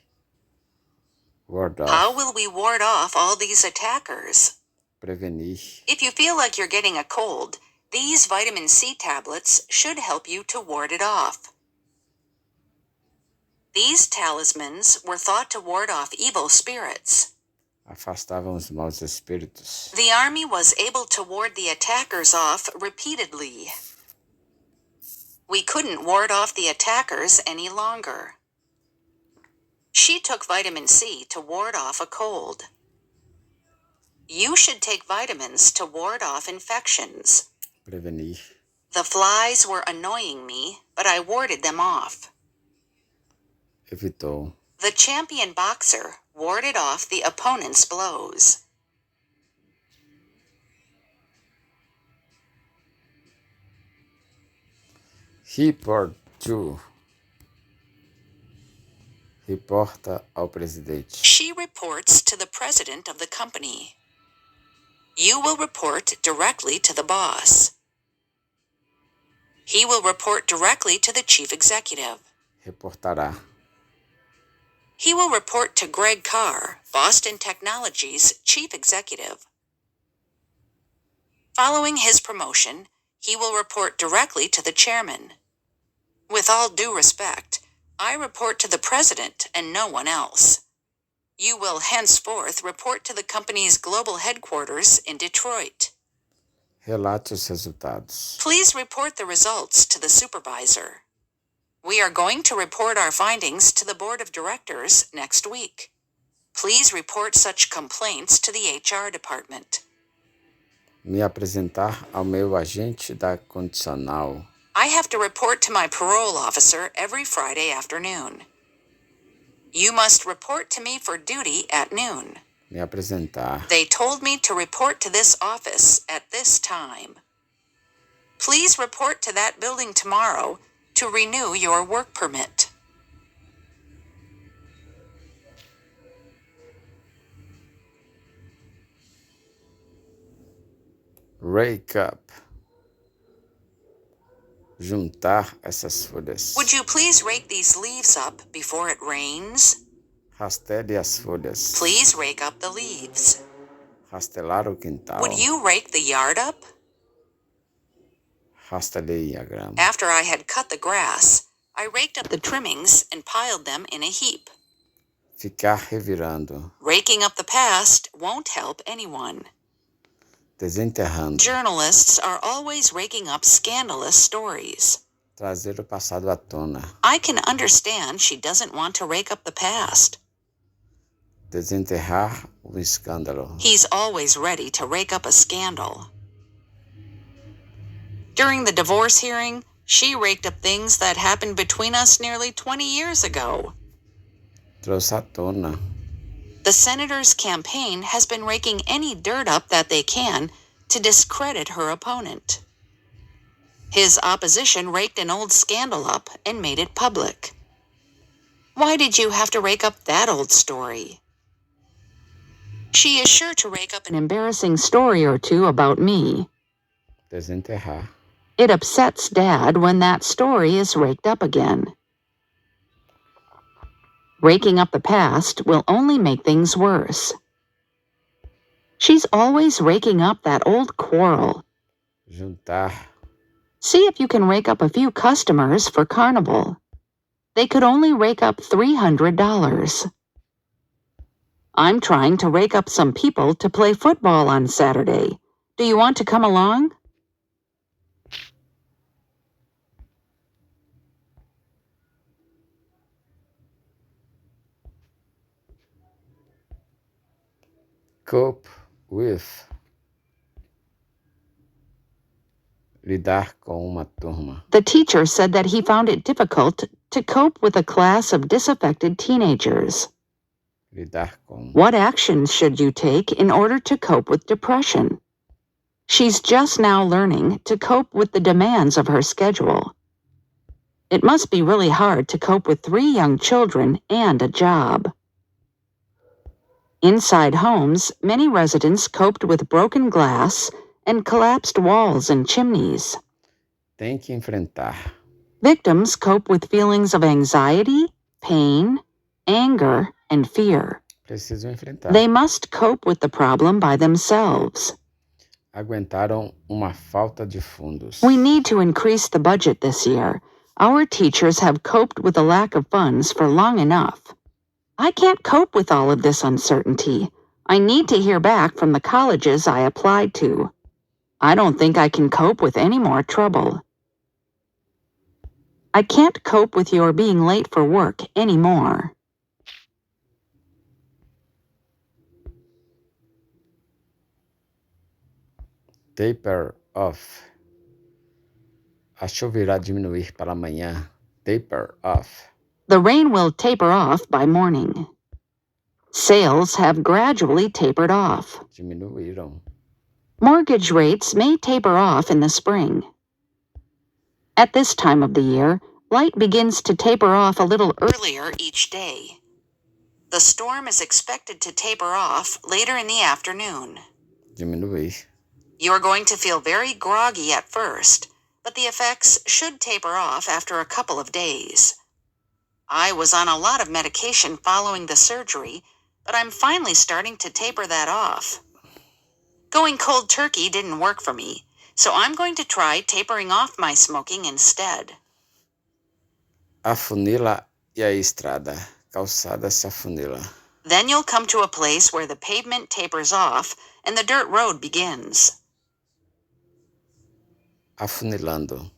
Ward off. How will we ward off all these attackers? Prevenir. If you feel like you're getting a cold, these vitamin C tablets should help you to ward it off. These talismans were thought to ward off evil spirits. Afastavam os maus espíritos. The army was able to ward the attackers off repeatedly. We couldn't ward off the attackers any longer. She took vitamin C to ward off a cold. You should take vitamins to ward off infections. Prevenir. The flies were annoying me, but I warded them off. Evitou. The champion boxer warded off the opponent's blows. Report to. Reporta ao presidente. She reports to the president of the company. You will report directly to the boss. He will report directly to the chief executive. Reportará. He will report to Greg Carr, Boston Technology's chief executive. Following his promotion, he will report directly to the chairman. With all due respect, I report to the president and no one else. You will henceforth report to the company's global headquarters in Detroit. Relate os resultados. Please report the results to the supervisor. We are going to report our findings to the board of directors next week. Please report such complaints to the HR department. Me apresentar ao meu agente da condicional. I have to report to my parole officer every Friday afternoon. You must report to me for duty at noon. Me apresentar. They told me to report to this office at this time. Please report to that building tomorrow to renew your work permit. Rake up. Juntar essas folhas. Would you please rake these leaves up before it rains? Rastele as folhas. Please rake up the leaves. Rastelar o quintal. Would you rake the yard up? Rastelei a grama. After I had cut the grass, I raked up the trimmings and piled them in a heap. Ficar revirando. Raking up the past won't help anyone. Desenterrando. Journalists are always raking up scandalous stories. Trazer o passado à tona. I can understand she doesn't want to rake up the past. Desenterrar o escândalo. He's always ready to rake up a scandal. During the divorce hearing, she raked up things that happened between us nearly 20 years ago. Trouxe à tona. The senator's campaign has been raking any dirt up that they can to discredit her opponent. His opposition raked an old scandal up and made it public. Why did you have to rake up that old story? She is sure to rake up an embarrassing story or two about me. Desenterrar. It upsets Dad when that story is raked up again. Raking up the past will only make things worse. She's always raking up that old quarrel. Juntar. See if you can rake up a few customers for Carnival. They could only rake up $300. I'm trying to rake up some people to play football on Saturday. Do you want to come along? Cope with. Lidar com uma turma. The teacher said that he found it difficult to cope with a class of disaffected teenagers. Lidar com. What actions should you take in order to cope with depression? She's just now learning to cope with the demands of her schedule. It must be really hard to cope with 3 young children and a job. Inside homes, many residents coped with broken glass and collapsed walls and chimneys. Tem que enfrentar. Victims cope with feelings of anxiety, pain, anger, and fear. Precisam enfrentar. They must cope with the problem by themselves. Aguentaram uma falta de fundos. We need to increase the budget this year. Our teachers have coped with the lack of funds for long enough. I can't cope with all of this uncertainty. I need to hear back from the colleges I applied to. I don't think I can cope with any more trouble. I can't cope with your being late for work anymore. Taper off. A chuva irá diminuir para amanhã. Taper off. The rain will taper off by morning. Sales have gradually tapered off. Diminuíram. Mortgage rates may taper off in the spring. At this time of the year, light begins to taper off a little earlier each day. The storm is expected to taper off later in the afternoon. Diminuir. You're going to feel very groggy at first, but the effects should taper off after a couple of days. I was on a lot of medication following the surgery, but I'm finally starting to taper that off. Going cold turkey didn't work for me, so I'm going to try tapering off my smoking instead. Afunila e a estrada. Calçada se afunila. Then you'll come to a place where the pavement tapers off and the dirt road begins. Afunilando.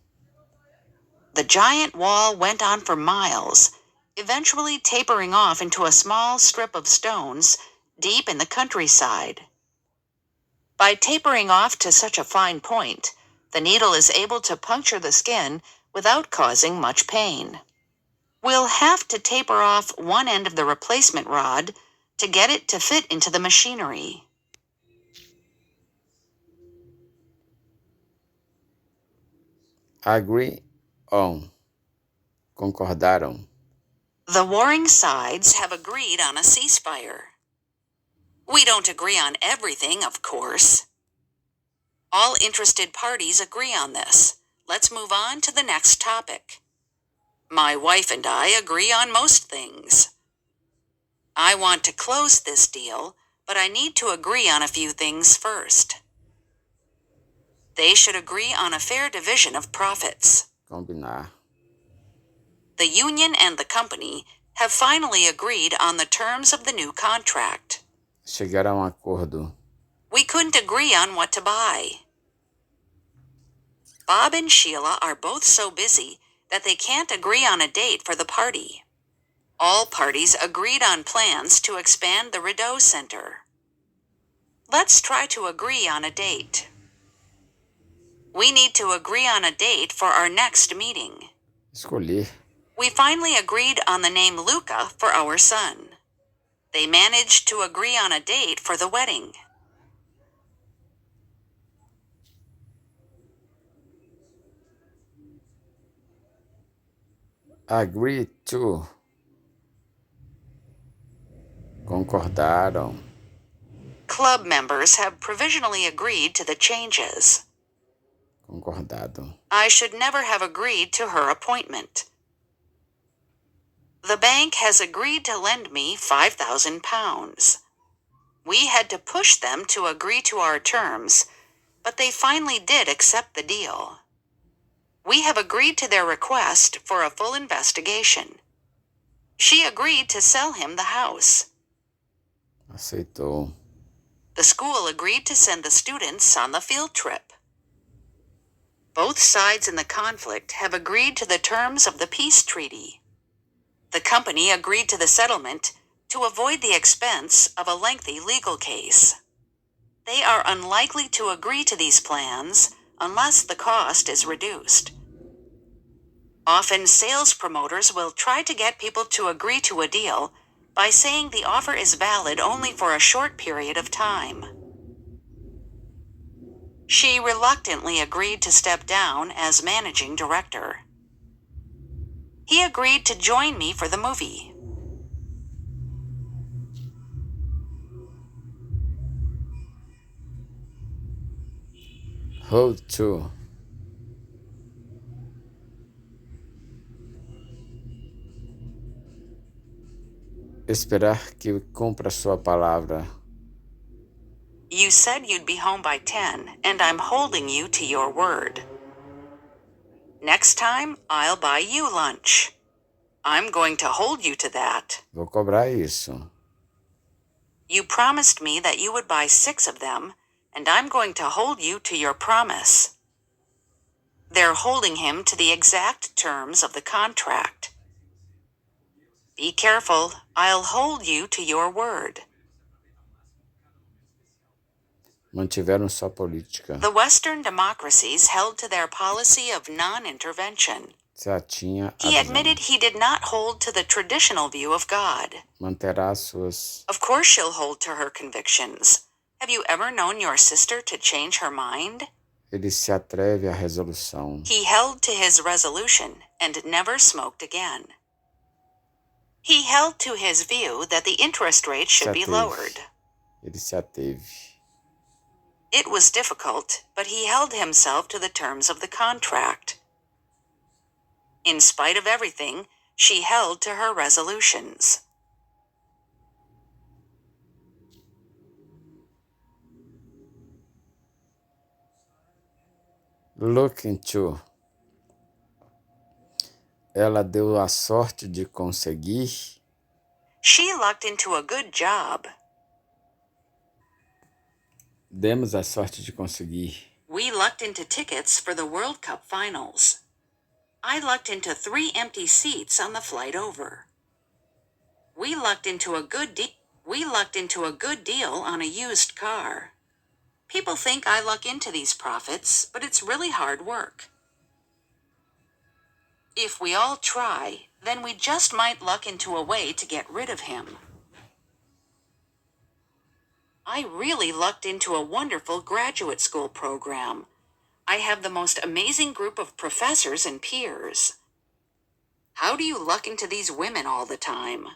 The giant wall went on for miles, eventually tapering off into a small strip of stones deep in the countryside. By tapering off to such a fine point, the needle is able to puncture the skin without causing much pain. We'll have to taper off one end of the replacement rod to get it to fit into the machinery. Agree on. Concordaram. The warring sides have agreed on a ceasefire. We don't agree on everything, of course. All interested parties agree on this. Let's move on to the next topic. My wife and I agree on most things. I want to close this deal, but I need to agree on a few things first. They should agree on a fair division of profits. Combinar. The union and the company have finally agreed on the terms of the new contract. Chegar a acordo. We couldn't agree on what to buy. Bob and Sheila are both so busy that they can't agree on a date for the party. All parties agreed on plans to expand the Rideau Center. Let's try to agree on a date. We need to agree on a date for our next meeting. Escolher. We finally agreed on the name Luca for our son. They managed to agree on a date for the wedding. Agree to. Concordaram. Club members have provisionally agreed to the changes. Concordado. I should never have agreed to her appointment. The bank has agreed to lend me £5,000. We had to push them to agree to our terms, but they finally did accept the deal. We have agreed to their request for a full investigation. She agreed to sell him the house. Aceitou. The school agreed to send the students on the field trip. Both sides in the conflict have agreed to the terms of the peace treaty. The company agreed to the settlement to avoid the expense of a lengthy legal case. They are unlikely to agree to these plans unless the cost is reduced. Often sales promoters will try to get people to agree to a deal by saying the offer is valid only for a short period of time. She reluctantly agreed to step down as managing director. He agreed to join me for the movie. Hold to. Esperar que cumpra sua palavra. You said you'd be home by 10, and I'm holding you to your word. Next time, I'll buy you lunch. I'm going to hold you to that. Vou cobrar isso. You promised me that you would buy 6 of them, and I'm going to hold you to your promise. They're holding him to the exact terms of the contract. Be careful, I'll hold you to your word. Mantiveram sua política. The Western democracies held to their policy of non-intervention. Se atinha à He visão. admitted he did not hold to the traditional view of God. Manterá suas. Of course she'll hold to her convictions. Have you ever known your sister to change her mind? Ele se atreve à resolução. He held to his resolution and never smoked again. He held to his view that the interest rate should be lowered. Ele se ateve. It was difficult, but he held himself to the terms of the contract. In spite of everything, she held to her resolutions. Look into. Ela deu a sorte de conseguir. She lucked into a good job. Demos a sorte de conseguir. We lucked into tickets for the World Cup finals. I lucked into 3 empty seats on the flight over. We lucked into a good deal on a used car. People think I luck into these profits, but it's really hard work. If we all try, then we just might luck into a way to get rid of him. I really lucked into a wonderful graduate school program. I have the most amazing group of professors and peers. How do you luck into these women all the time?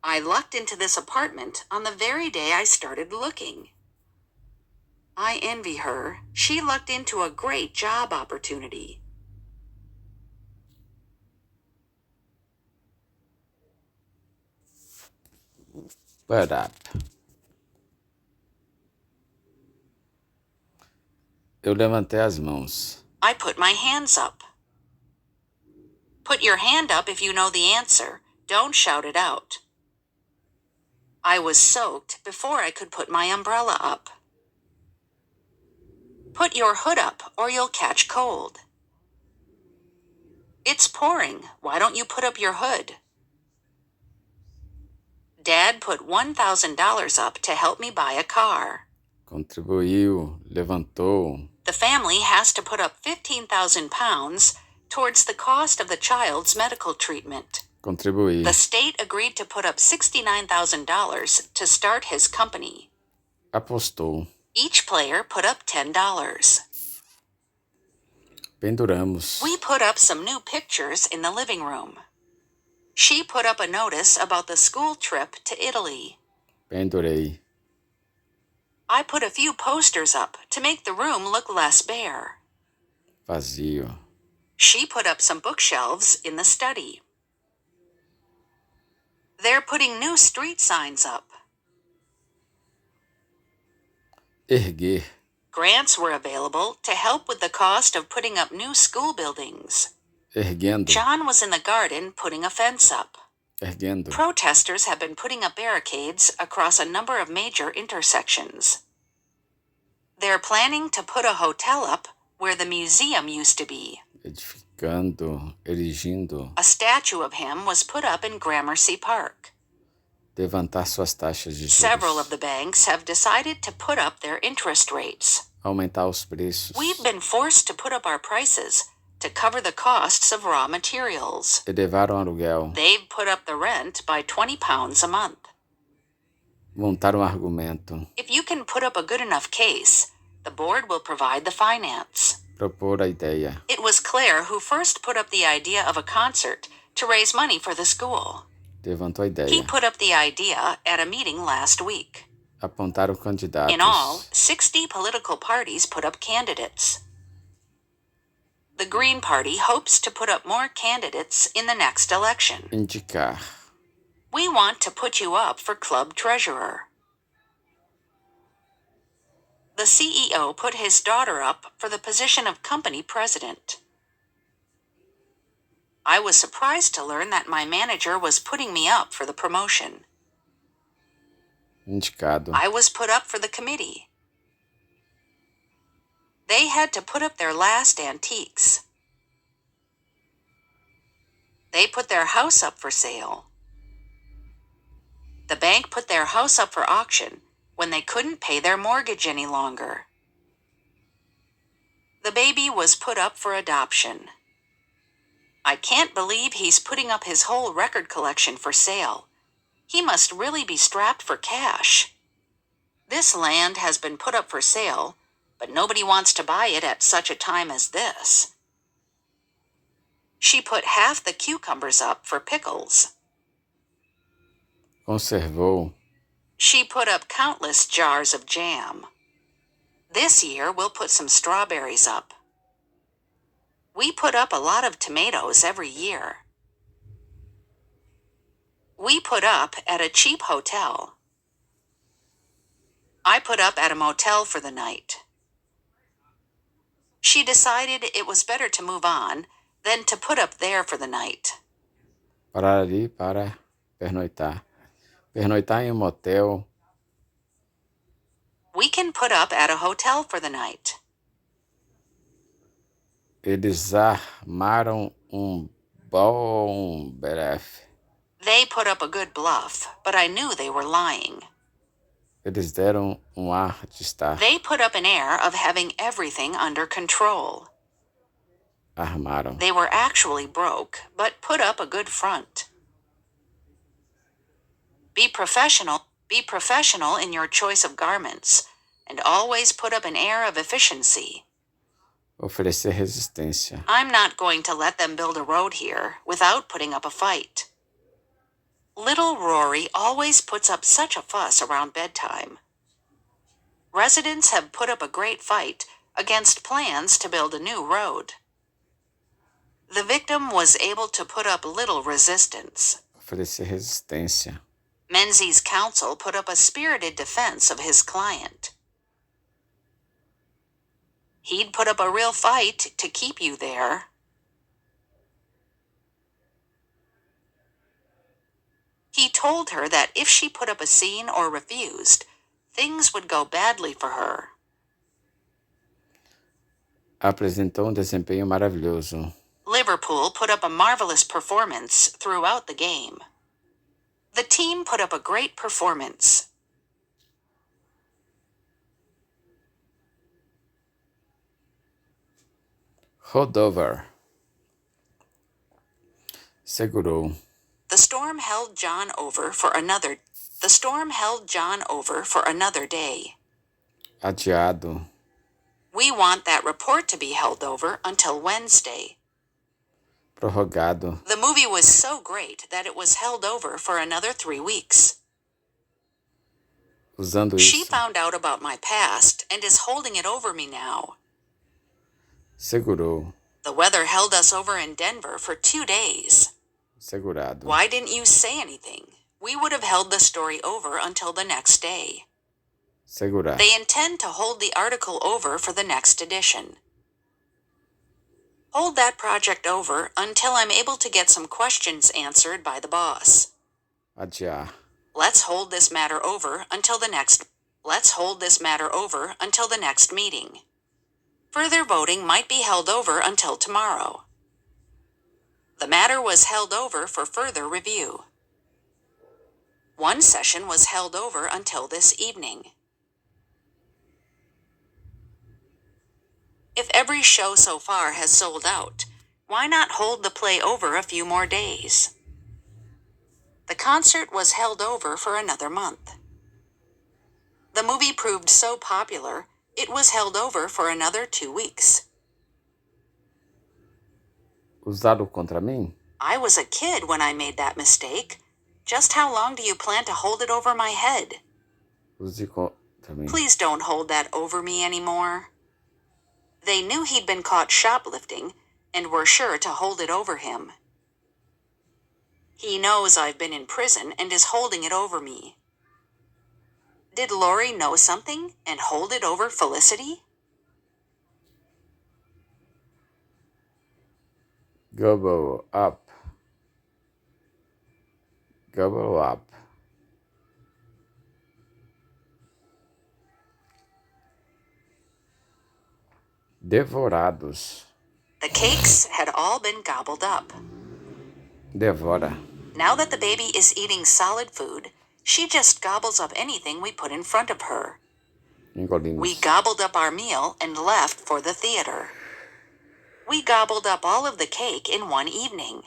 I lucked into this apartment on the very day I started looking. I envy her. She lucked into a great job opportunity. Put up. Eu levantei as mãos. I put my hands up. Put your hand up if you know the answer. Don't shout it out. I was soaked before I could put my umbrella up. Put your hood up or you'll catch cold. It's pouring. Why don't you put up your hood? Dad put $1,000 up to help me buy a car. Contribuiu, levantou. The family has to put up 15,000 pounds towards the cost of the child's medical treatment. Contribuir. The state agreed to put up $69,000 to start his company. Apostou. Each player put up $10. Penduramos. We put up some new pictures in the living room. She put up a notice about the school trip to Italy. Pendurei. I put a few posters up to make the room look less bare. Vazio. She put up some bookshelves in the study. They're putting new street signs up. Erguer. Grants were available to help with the cost of putting up new school buildings. Erguendo. John was in the garden putting a fence up. Erguendo. Protesters have been putting up barricades across a number of major intersections. They're planning to put a hotel up where the museum used to be. Edificando, erigindo. A statue of him was put up in Gramercy Park. Levantar suas taxas de juros. Several of the banks have decided to put up their interest rates. Aumentar os preços. We've been forced to put up our prices to cover the costs of raw materials. Elevaram o aluguel. They've put up the rent by £20 a month. Montar argumento. If you can put up a good enough case, the board will provide the finance. Propor a ideia. It was Claire who first put up the idea of a concert to raise money for the school. Levantou a ideia. He put up the idea at a meeting last week. Apontaram candidatos. In all, 60 political parties put up candidates. The Green Party hopes to put up more candidates in the next election. Indicar. We want to put you up for club treasurer. The CEO put his daughter up for the position of company president. I was surprised to learn that my manager was putting me up for the promotion. Indicado. I was put up for the committee. They had to put up their last antiques. They put their house up for sale. The bank put their house up for auction when they couldn't pay their mortgage any longer. The baby was put up for adoption. I can't believe he's putting up his whole record collection for sale. He must really be strapped for cash. This land has been put up for sale, but nobody wants to buy it at such a time as this. She put half the cucumbers up for pickles. Conservou. She put up countless jars of jam. This year we'll put some strawberries up. We put up a lot of tomatoes every year. We put up at a cheap hotel. I put up at a motel for the night. She decided it was better to move on than to put up there for the night. Parar ali para pernoitar. Pernoitar em motel. We can put up at a hotel for the night. Eles armaram bom blefe. They put up a good bluff, but I knew they were lying. Eles deram ar de estar. They put up an air of having everything under control. Armaram. They were actually broke, but put up a good front. Be professional in your choice of garments, and always put up an air of efficiency. Oferecer resistência. I'm not going to let them build a road here without putting up a fight. Little Rory always puts up such a fuss around bedtime. Residents have put up a great fight against plans to build a new road. The victim was able to put up little resistance. Oferecer resistência. Menzies' counsel put up a spirited defense of his client. He'd put up a real fight to keep you there. He told her that if she put up a scene or refused, things would go badly for her. Apresentou desempenho maravilhoso. Liverpool put up a marvelous performance throughout the game. The team put up a great performance. Rollover. Segurou. The storm held John over for another day. Adiado. We want that report to be held over until Wednesday. Prorrogado. The movie was so great that it was held over for another 3 weeks. Usando She isso. found out about my past and is holding it over me now. Segurou. The weather held us over in Denver for 2 days. Segurado. Why didn't you say anything? We would have held the story over until the next day. Segurar. They intend to hold the article over for the next edition. Hold that project over until I'm able to get some questions answered by the boss. Adiar. Let's hold this matter over until the next meeting. Further voting might be held over until tomorrow. The matter was held over for further review. One session was held over until this evening. If every show so far has sold out, why not hold the play over a few more days? The concert was held over for another month. The movie proved so popular, it was held over for another 2 weeks. Usado contra mim? I was a kid when I made that mistake. Just how long do you plan to hold it over my head? Use contra mim. Please don't hold that over me anymore. They knew he'd been caught shoplifting and were sure to hold it over him. He knows I've been in prison and is holding it over me. Did Lori know something and hold it over Felicity? Gobble up. Gobble up. Devorados. The cakes had all been gobbled up. Devora. Now that the baby is eating solid food, she just gobbles up anything we put in front of her. Engolimos. We gobbled up our meal and left for the theater. We gobbled up all of the cake in one evening.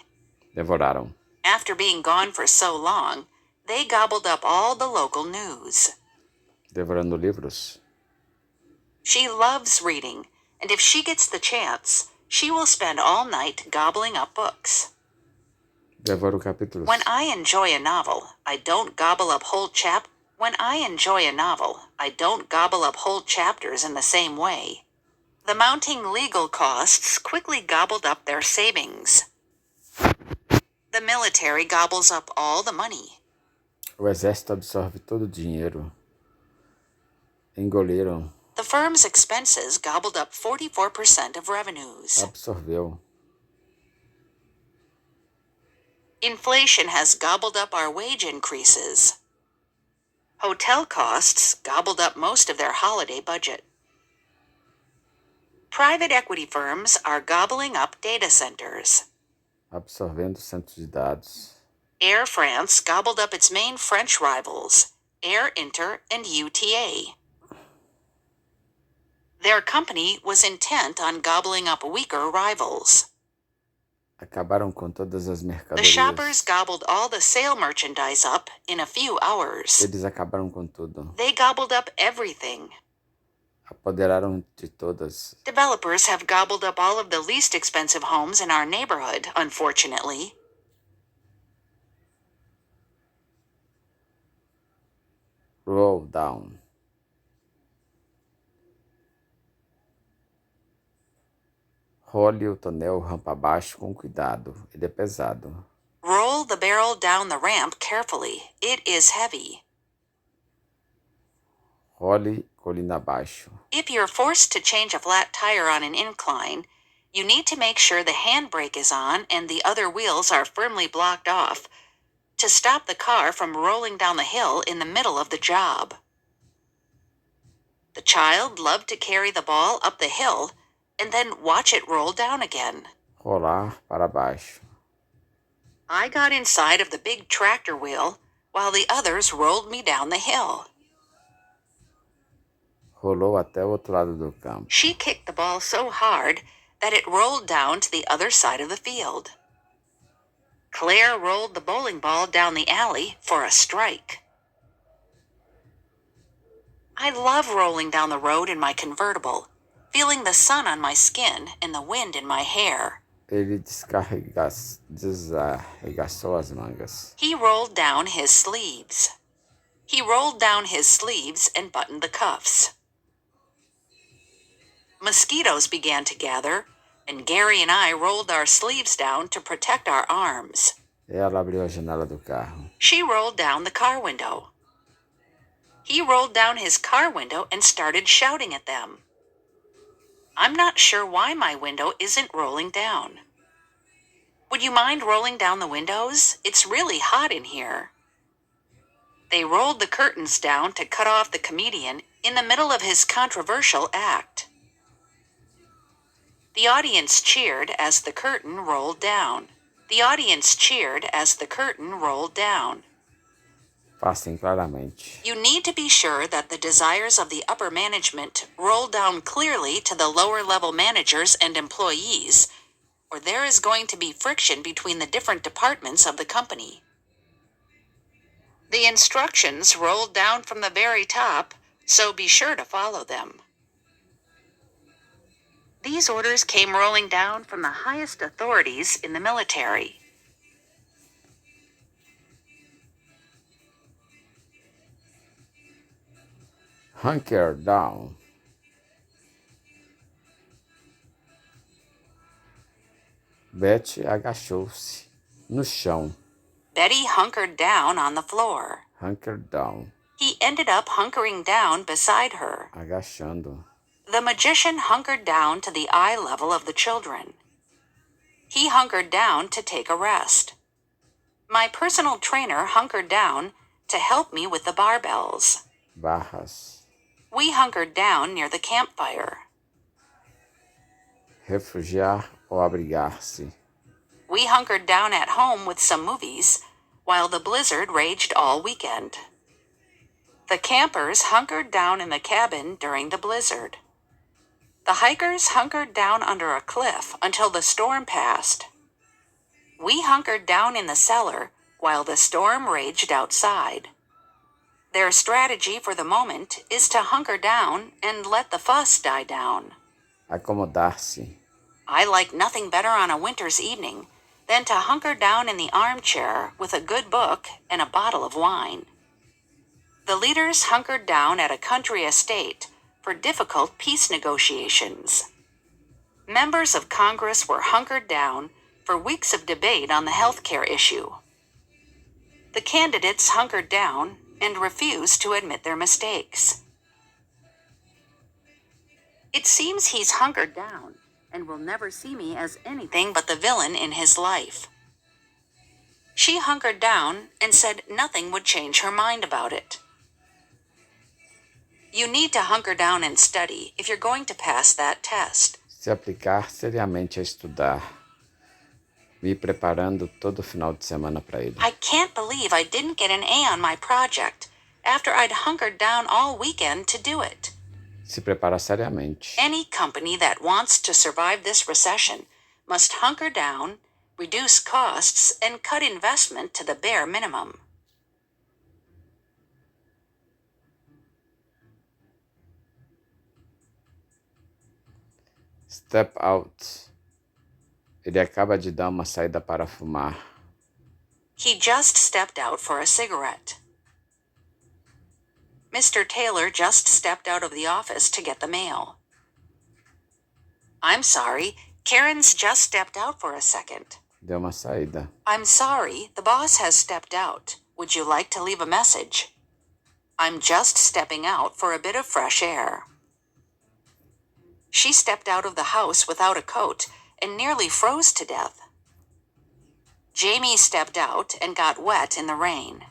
Devoraram. After being gone for so long, they gobbled up all the local news. Devorando livros. She loves reading, and if she gets the chance, she will spend all night gobbling up books. Devoro capítulos. When I enjoy a novel, I don't gobble up whole chapters in the same way. The mounting legal costs quickly gobbled up their savings. The military gobbles up all the money. O exército absorve todo o dinheiro. Engoliram. The firm's expenses gobbled up 44% of revenues. Absorveu. Inflation has gobbled up our wage increases. Hotel costs gobbled up most of their holiday budget. Private equity firms are gobbling up data centers. Absorvendo centros de dados. Air France gobbled up its main French rivals, Air Inter and UTA. Their company was intent on gobbling up weaker rivals. Acabaram com todas as The mercadorias. shoppers gobbled all the sale merchandise up in a few hours. Eles acabaram com tudo. They gobbled up everything. Apoderaram de todas. Developers have gobbled up all of the least expensive homes in our neighborhood, unfortunately. Roll down. Role o tonel rampa abaixo com cuidado. Ele é pesado. Roll the barrel down the ramp carefully. It is heavy. Role colina abaixo. If you're forced to change a flat tire on an incline, you need to make sure the handbrake is on and the other wheels are firmly blocked off to stop the car from rolling down the hill in the middle of the job. The child loved to carry the ball up the hill and then watch it roll down again. Rolar para baixo. I got inside of the big tractor wheel while the others rolled me down the hill. Rolou até o outro lado do campo. She kicked the ball so hard that it rolled down to the other side of the field. Claire rolled the bowling ball down the alley for a strike. I love rolling down the road in my convertible, feeling the sun on my skin and the wind in my hair. Ele desarregaçou as mangas. He rolled down his sleeves. He rolled down his sleeves and buttoned the cuffs. Mosquitoes began to gather, and Gary and I rolled our sleeves down to protect our arms. Ela abriu a janela do carro. She rolled down the car window. He rolled down his car window and started shouting at them. I'm not sure why my window isn't rolling down. Would you mind rolling down the windows? It's really hot in here. They rolled the curtains down to cut off the comedian in the middle of his controversial act. The audience cheered as the curtain rolled down. The audience cheered as the curtain rolled down. Passem claramente. You need to be sure that the desires of the upper management roll down clearly to the lower level managers and employees, or there is going to be friction between the different departments of the company. The instructions rolled down from the very top, so be sure to follow them. These orders came rolling down from the highest authorities in the military. Hunker down. Betty agachou-se no chão. Betty hunkered down on the floor. Hunker down. He ended up hunkering down beside her. Agachando. The magician hunkered down to the eye level of the children. He hunkered down to take a rest. My personal trainer hunkered down to help me with the barbells. Barras. We hunkered down near the campfire. Refugiar ou abrigar-se. We hunkered down at home with some movies, while the blizzard raged all weekend. The campers hunkered down in the cabin during the blizzard. The hikers hunkered down under a cliff until the storm passed. We hunkered down in the cellar while the storm raged outside. Their strategy for the moment is to hunker down and let the fuss die down. Acomodar-se. I like nothing better on a winter's evening than to hunker down in the armchair with a good book and a bottle of wine. The leaders hunkered down at a country estate for difficult peace negotiations. Members of Congress were hunkered down for weeks of debate on the healthcare issue. The candidates hunkered down and refused to admit their mistakes. It seems he's hunkered down and will never see me as anything but the villain in his life. She hunkered down and said nothing would change her mind about it. You need to hunker down and study if you're going to pass that test. Se aplicar seriamente a estudar, me preparando todo final de semana para ele. I can't believe I didn't get an A on my project after I'd hunkered down all weekend to do it. Se prepara seriamente. Any company that wants to survive this recession must hunker down, reduce costs, and cut investment to the bare minimum. Step out. Ele acaba de dar uma saída para fumar. He just stepped out for a cigarette. Mr. Taylor just stepped out of the office to get the mail. I'm sorry, Karen's just stepped out for a second. Deu uma saída. I'm sorry, the boss has stepped out. Would you like to leave a message? I'm just stepping out for a bit of fresh air. She stepped out of the house without a coat and nearly froze to death. Jamie stepped out and got wet in the rain.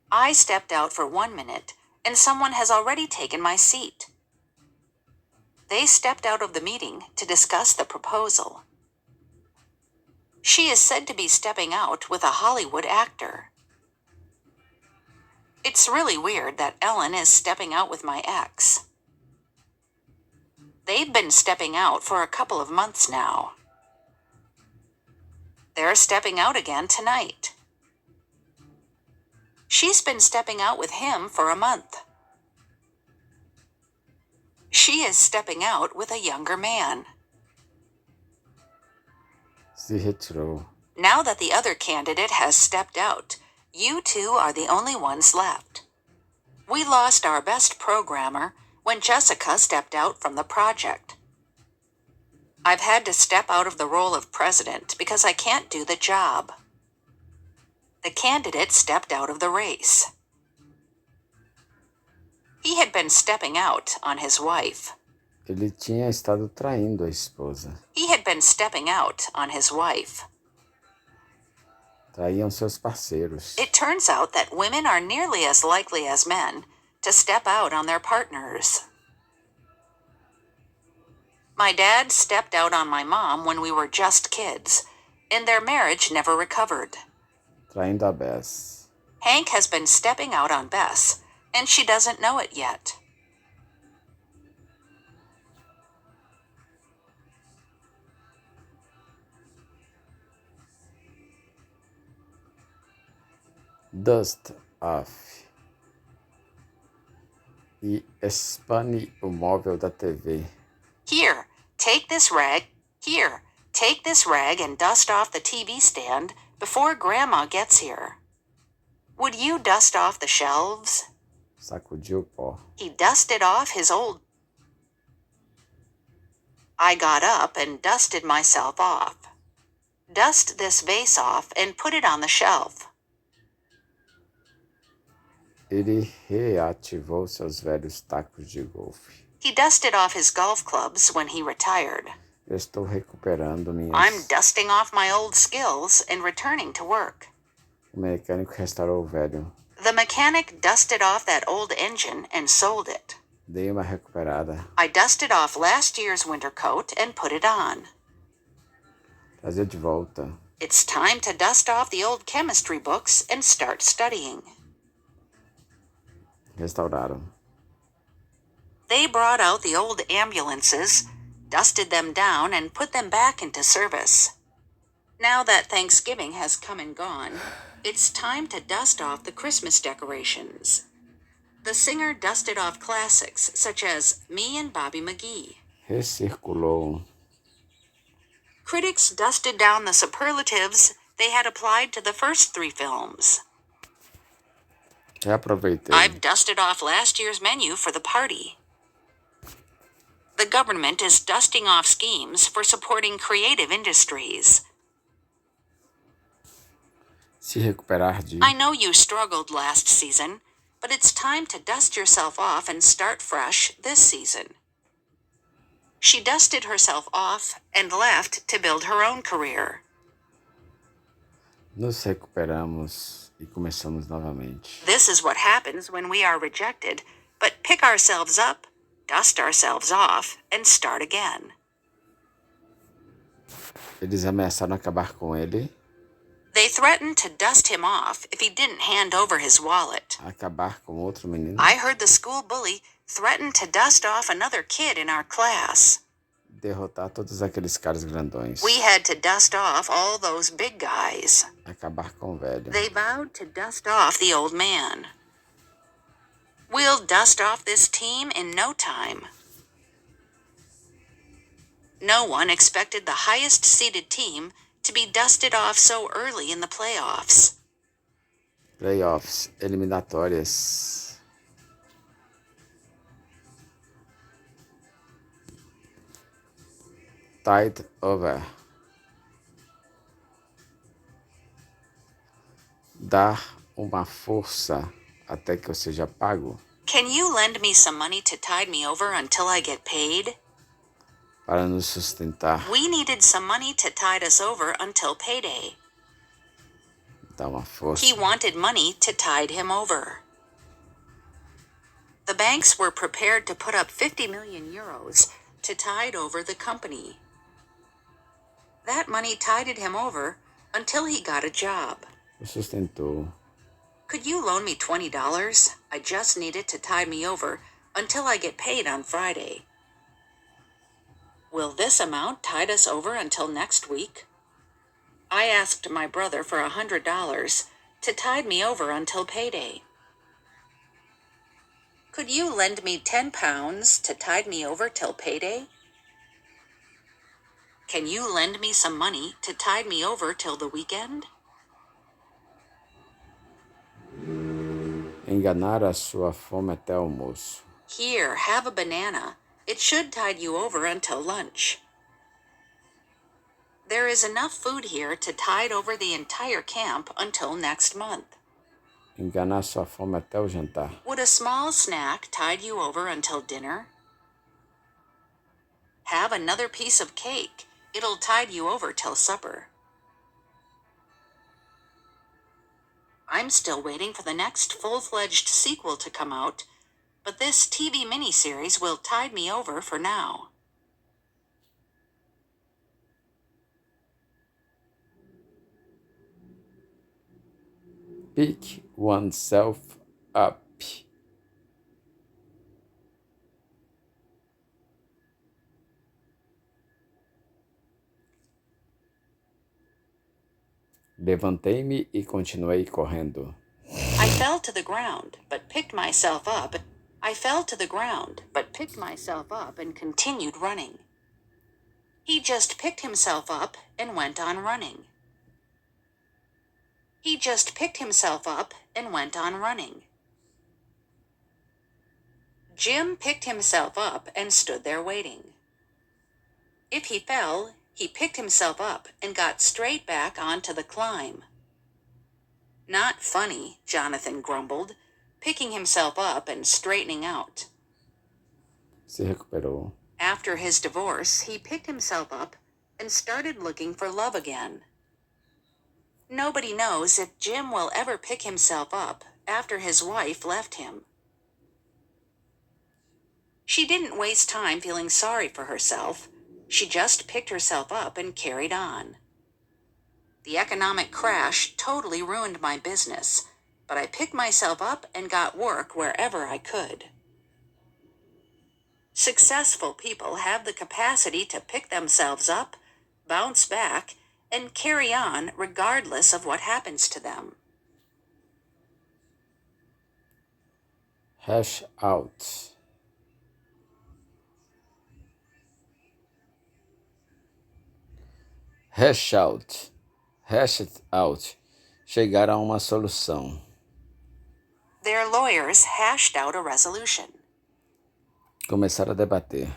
I stepped out for 1 minute and someone has already taken my seat. They stepped out of the meeting to discuss the proposal. She is said to be stepping out with a Hollywood actor. It's really weird that Ellen is stepping out with my ex. They've been stepping out for a couple of months now. They're stepping out again tonight. She's been stepping out with him for a month. She is stepping out with a younger man. Se retirou. Now that the other candidate has stepped out, you two are the only ones left. We lost our best programmer when Jessica stepped out from the project. I've had to step out of the role of president because I can't do the job. The candidate stepped out of the race. He had been stepping out on his wife. Ele tinha estado traindo a esposa. He had been stepping out on his wife. Traíam seus parceiros. It turns out that women are nearly as likely as men to step out on their partners. My dad stepped out on my mom when we were just kids, and their marriage never recovered. Traindo a Bess. Hank has been stepping out on Bess, and she doesn't know it yet. Dust off. E espane o móvel da TV. Here, take this rag and dust off the TV stand before Grandma gets here. Would you dust off the shelves? Sacudiu o pó. He dusted off his old... I got up and dusted myself off. Dust this vase off and put it on the shelf. Ele reativou seus velhos tacos de golfe. He dusted off his golf clubs when he retired. Eu estou recuperando minhas... I'm dusting off my old skills and returning to work. O mecânico restaurou o velho. The mechanic dusted off that old engine and sold it. Dei uma recuperada. I dusted off last year's winter coat and put it on. Trazer de volta. It's time to dust off the old chemistry books and start studying. Restauraram. They brought out the old ambulances, dusted them down, and put them back into service. Now that Thanksgiving has come and gone, it's time to dust off the Christmas decorations. The singer dusted off classics such as Me and Bobby McGee. Recirculou. Critics dusted down the superlatives they had applied to the first 3 films. Reaproveitei. I've dusted off last year's menu for the party. The government is dusting off schemes for supporting creative industries. Se recuperar de. I know you struggled last season, but it's time to dust yourself off and start fresh this season. She dusted herself off and left to build her own career. Nos recuperamos e começamos novamente. This is what happens when we are rejected, but pick ourselves up, dust ourselves off, and start again. Eles ameaçaram acabar com ele. They threatened to dust him off if he didn't hand over his wallet. Acabar com outro menino. I heard the school bully threaten to dust off another kid in our class. Derrotar todos aqueles caras grandões. We had to dust off all those big guys. Acabar com o velho. They vowed to dust off the old man. We'll dust off this team in no time. No one expected the highest-seeded team to be dusted off so early in the playoffs. Playoffs, eliminatórias. Tide over. Dar uma força até que eu seja pago. Can you lend me some money to tide me over until I get paid? Para nos sustentar. We needed some money to tide us over until payday. Dar uma força. He wanted money to tide him over. The banks were prepared to put up 50 million euros to tide over the company. That money tided him over until he got a job. O sustentou. Could you loan me $20? I just need it to tide me over until I get paid on Friday. Will this amount tide us over until next week? I asked my brother for $100 to tide me over until payday. Could you lend me £10 to tide me over till payday? Can you lend me some money to tide me over till the weekend? Enganar a sua fome até o almoço. Here, have a banana. It should tide you over until lunch. There is enough food here to tide over the entire camp until next month. Enganar sua fome até o jantar. Would a small snack tide you over until dinner? Have another piece of cake. It'll tide you over till supper. I'm still waiting for the next full-fledged sequel to come out, but this TV miniseries will tide me over for now. Pick oneself up. Levantei-me e continuei correndo. I fell to the ground, but picked myself up. I fell to the ground, but picked myself up and continued running. He just picked himself up and went on running. He just picked himself up and went on running. Jim picked himself up and stood there waiting. If he fell, he picked himself up and got straight back onto the climb. Not funny, Jonathan grumbled, picking himself up and straightening out. Se recuperou. After his divorce, he picked himself up and started looking for love again. Nobody knows if Jim will ever pick himself up after his wife left him. She didn't waste time feeling sorry for herself. She just picked herself up and carried on. The economic crash totally ruined my business, but I picked myself up and got work wherever I could. Successful people have the capacity to pick themselves up, bounce back, and carry on regardless of what happens to them. Hash out. Hash out. Hash it out. Chegar a uma solução. Their lawyers hashed out a resolution. Começar a debater.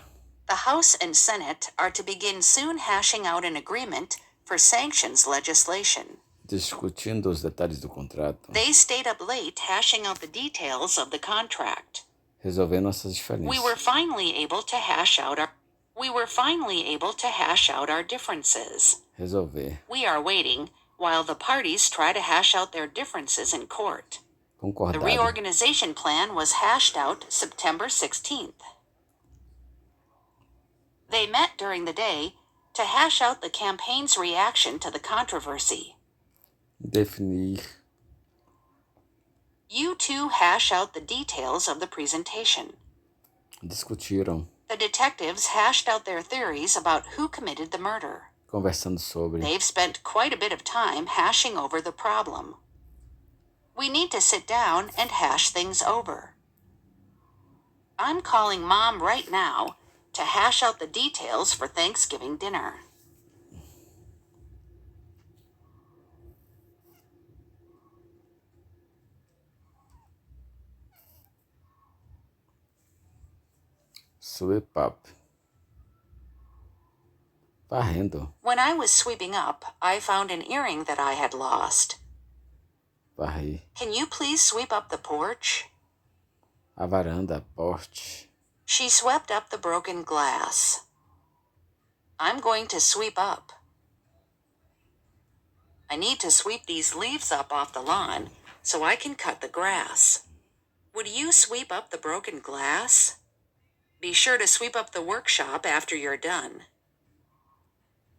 The House and Senate are to begin soon hashing out an agreement for sanctions legislation. Discutindo os detalhes do contrato. They stayed up late hashing out the details of the contract. Resolver nossas We were diferenças. finally able to hash out our differences. Resolver. We are waiting while the parties try to hash out their differences in court. The Concordado. reorganization plan was hashed out September 16th. They met during the day to hash out the campaign's reaction to the controversy. Definir. You two hash out the details of the presentation. Discutiram. The detectives hashed out their theories about who committed the murder. Conversando sobre. They've spent quite a bit of time hashing over the problem. We need to sit down and hash things over. I'm calling Mom right now to hash out the details for Thanksgiving dinner. Sweep up. Varrendo. When I was sweeping up, I found an earring that I had lost. Varrer. Can you please sweep up the porch? A varanda. Porte. She swept up the broken glass. I'm going to sweep up. I need to sweep these leaves up off the lawn so I can cut the grass. Would you sweep up the broken glass? Be sure to sweep up the workshop after you're done.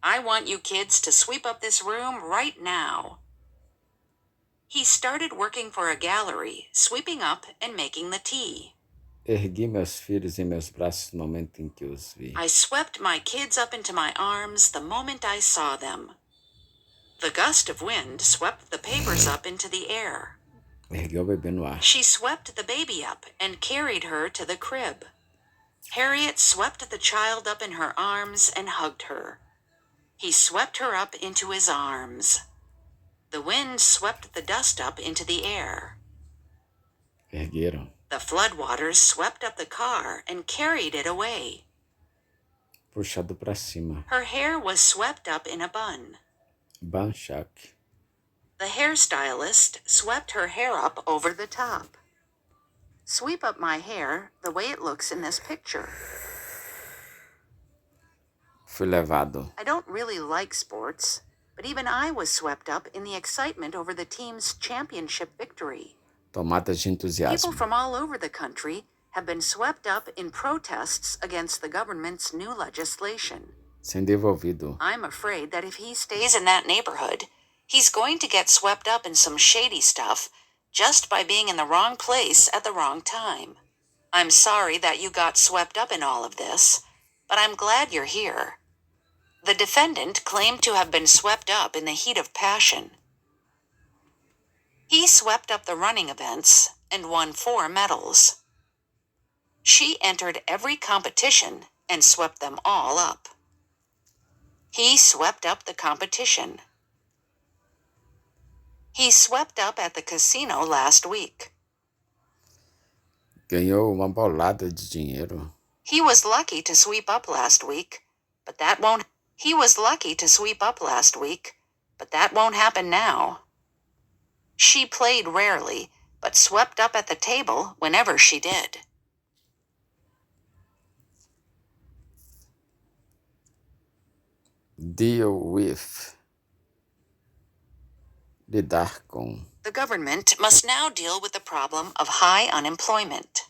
I want you kids to sweep up this room right now. He started working for a gallery, sweeping up and making the tea. Ergui meus filhos em meus braços no momento em que os vi. I swept my kids up into my arms the moment I saw them. The gust of wind swept the papers up into the air. Ergueu o bebê no ar. She swept the baby up and carried her to the crib. Harriet swept the child up in her arms and hugged her. He swept her up into his arms. The wind swept the dust up into the air. Ergueram. The floodwaters swept up the car and carried it away. Puxado para cima. Her hair was swept up in a bun. Banchac. The hairstylist swept her hair up over the top. Sweep up my hair the way it looks in this picture. Fui levado. I don't really like sports, but even I was swept up in the excitement over the team's championship victory. Tomadas de People entusiasmo. from all over the country have been swept up in protests against the government's new legislation. Sem devolvido. I'm afraid that if he stays in that neighborhood, he's going to get swept up in some shady stuff just by being in the wrong place at the wrong time. I'm sorry that you got swept up in all of this, but I'm glad you're here. The defendant claimed to have been swept up in the heat of passion. He swept up the running events and won 4 medals. She entered every competition and swept them all up. He swept up the competition. He swept up at the casino last week. Ganhou uma bolada de dinheiro. He was lucky to sweep up last week, but that won't happen now. She played rarely, but swept up at the table whenever she did. Deal with. Lidar com. The government must now deal with the problem of high unemployment.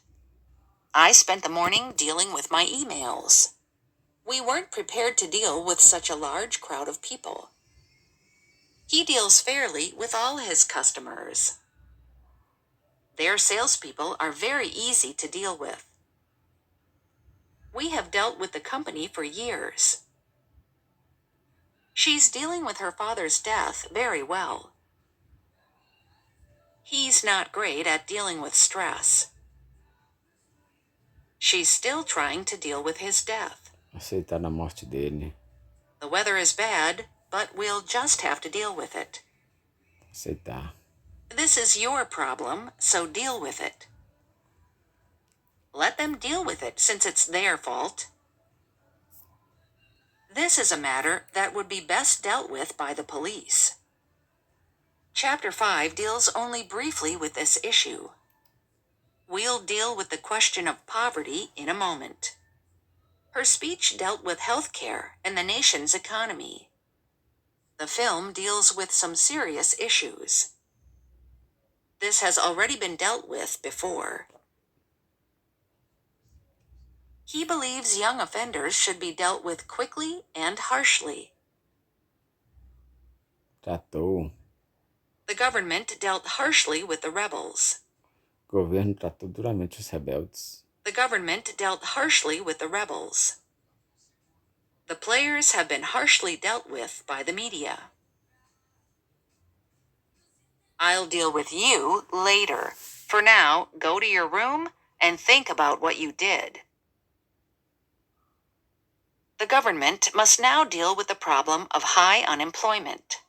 I spent the morning dealing with my emails. We weren't prepared to deal with such a large crowd of people. He deals fairly with all his customers. Their salespeople are very easy to deal with. We have dealt with the company for years. She's dealing with her father's death very well. He's not great at dealing with stress. She's still trying to deal with his death. Aceitar a morte dele. The weather is bad, but we'll just have to deal with it. Aceitar. This is your problem, so deal with it. Let them deal with it since it's their fault. This is a matter that would be best dealt with by the police. Chapter 5 deals only briefly with this issue. We'll deal with the question of poverty in a moment. Her speech dealt with health care and the nation's economy. The film deals with some serious issues. This has already been dealt with before. He believes young offenders should be dealt with quickly and harshly. Tratou. The government dealt harshly with the rebels. O governo tratou duramente os rebeldes. The government dealt harshly with the rebels. The players have been harshly dealt with by the media. I'll deal with you later. For now, go to your room and think about what you did. The government must now deal with the problem of high unemployment.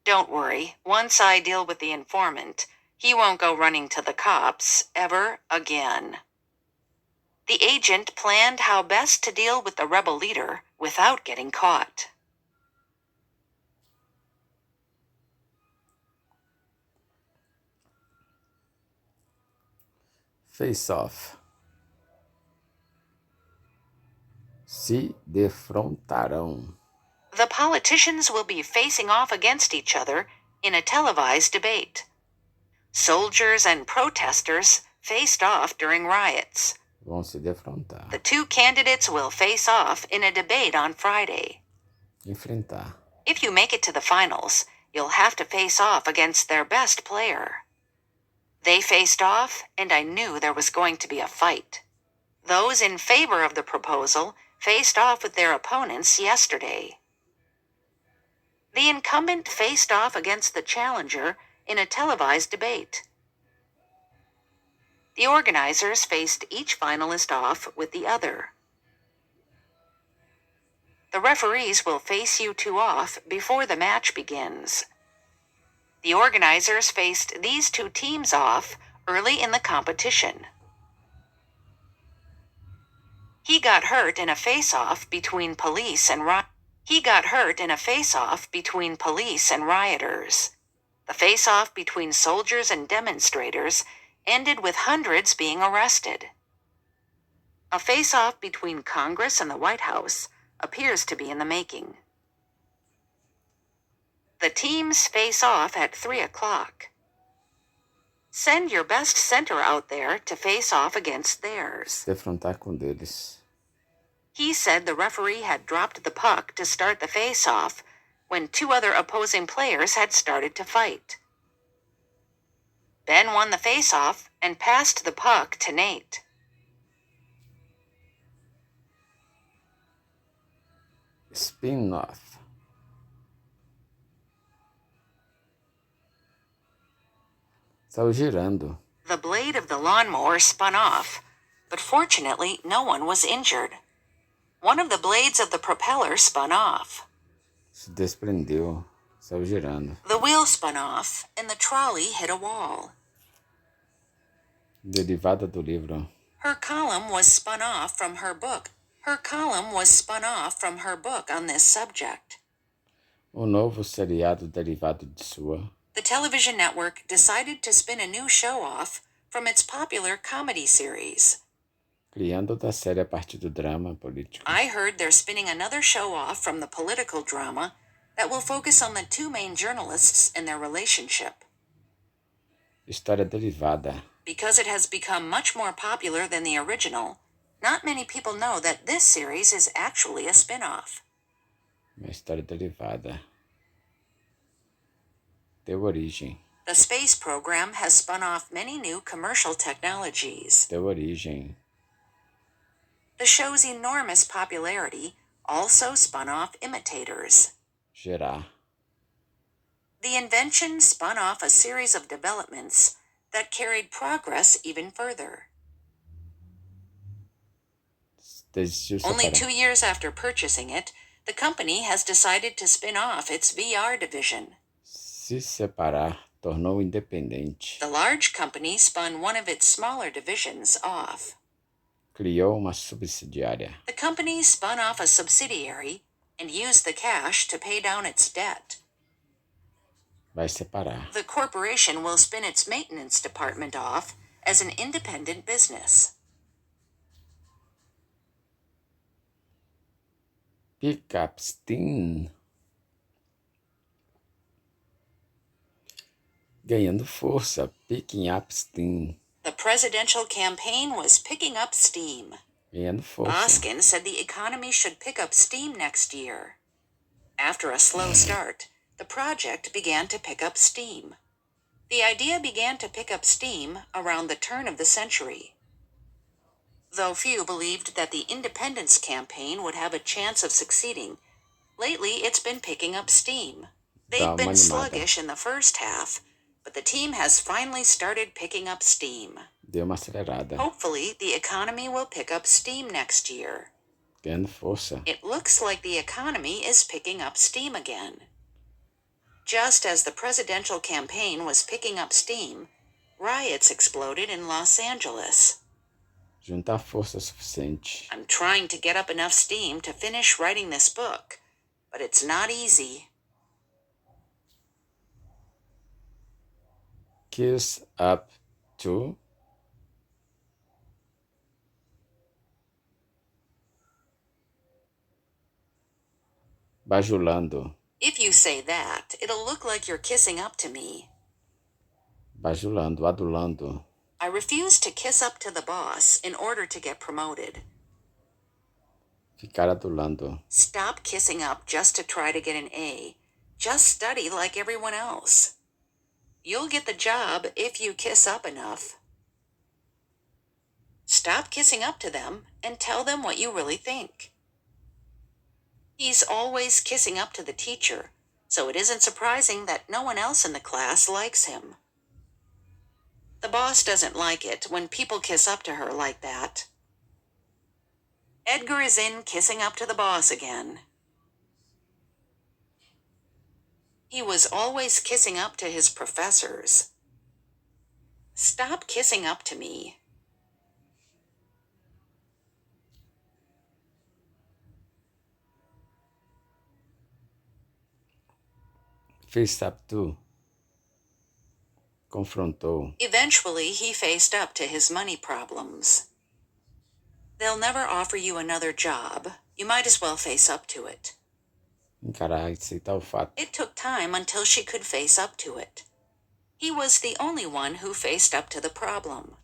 Don't worry, once I deal with the informant, he won't go running to the cops ever again. The agent planned how best to deal with the rebel leader without getting caught. Face off. Se defrontarão. The politicians will be facing off against each other in a televised debate. Soldiers and protesters faced off during riots. Vão se defrontar. The two candidates will face off in a debate on Friday. Enfrentar. If you make it to the finals, you'll have to face off against their best player. They faced off, and I knew there was going to be a fight. Those in favor of the proposal faced off with their opponents yesterday. The incumbent faced off against the challenger in a televised debate. The organizers faced each finalist off with the other. The referees will face you two off before the match begins. The organizers faced these two teams off early in the competition. He got hurt in a face-off between police and rioters. The face-off between soldiers and demonstrators ended with hundreds being arrested. A face-off between Congress and the White House appears to be in the making. The teams face off at 3 o'clock. Send your best center out there to face off against theirs. Defrontar com deles. He said the referee had dropped the puck to start the face-off when two other opposing players had started to fight. Ben won the face-off and passed the puck to Nate. Spin-off. Saiu girando. The blade of the lawnmower spun off, but fortunately no one was injured. One of the blades of the propeller spun off. Se desprendeu. Saiu girando. The wheel spun off and the trolley hit a wall. Derivada do livro. Her column was spun off from her book. On this subject. O novo seriado derivado de sua. The television network decided to spin a new show off from its popular comedy series. Criando da série a partir do drama político. I heard they're spinning another show off from the political drama that will focus on the two main journalists and their relationship. História derivada. Because it has become much more popular than the original, not many people know that this series is actually a spin-off. Uma história derivada. Deu origem. The space program has spun off many new commercial technologies. Deu origem. The show's enormous popularity also spun off imitators. Gerar. The invention spun off a series of developments that carried progress even further. Desistiu Only separar. 2 years after purchasing it, the company has decided to spin off its VR division. Se separar, tornou independente. The large company spun one of its smaller divisions off. Criou uma subsidiária. The company spun off a subsidiary and used the cash to pay down its debt. Vai separar. The corporation will spin its maintenance department off as an independent business. Pick up steam. Ganhando força. Picking up steam. The presidential campaign was picking up steam. Ganhando força. Baskin said the economy should pick up steam next year. After a slow start, the project began to pick up steam. The idea began to pick up steam around the turn of the century. Though few believed that the independence campaign would have a chance of succeeding, lately it's been picking up steam. They've been sluggish in the first half, but the team has finally started picking up steam. Deu uma acelerada. Hopefully, the economy will pick up steam next year. Ganhando força. It looks like the economy is picking up steam again. Just as the presidential campaign was picking up steam, riots exploded in Los Angeles. Juntar força suficiente. I'm trying to get up enough steam to finish writing this book, but it's not easy. Kiss up to. Bajulando. If you say that, it'll look like you're kissing up to me. Bajulando, adulando. I refuse to kiss up to the boss in order to get promoted. Ficar adulando. Stop kissing up just to try to get an A. Just study like everyone else. You'll get the job if you kiss up enough. Stop kissing up to them and tell them what you really think. He's always kissing up to the teacher, so it isn't surprising that no one else in the class likes him. The boss doesn't like it when people kiss up to her like that. Edgar is in kissing up to the boss again. He was always kissing up to his professors. Stop kissing up to me. Face up to. Confrontou. Eventually, he faced up to his money problems. They'll never offer you another job. You might as well face up to it. Encarar e aceitar o fato. It took time until she could face up to it. He was the only one who faced up to the problem.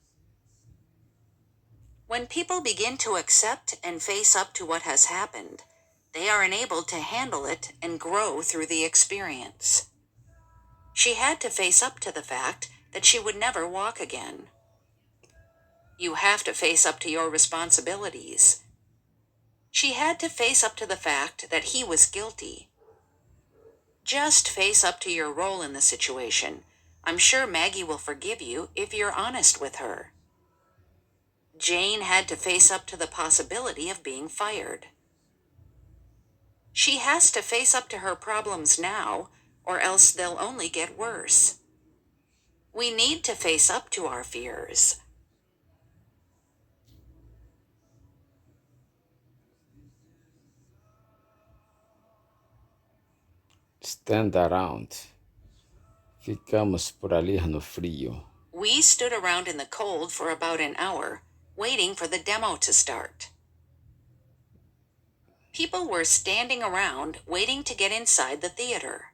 When people begin to accept and face up to what has happened, they are enabled to handle it and grow through the experience. She had to face up to the fact that she would never walk again. You have to face up to your responsibilities. She had to face up to the fact that he was guilty. Just face up to your role in the situation. I'm sure Maggie will forgive you if you're honest with her. Jane had to face up to the possibility of being fired. She has to face up to her problems now, or else they'll only get worse. We need to face up to our fears. Stand around. Ficamos por ali no frio. We stood around in the cold for about an hour, waiting for the demo to start. People were standing around, waiting to get inside the theater.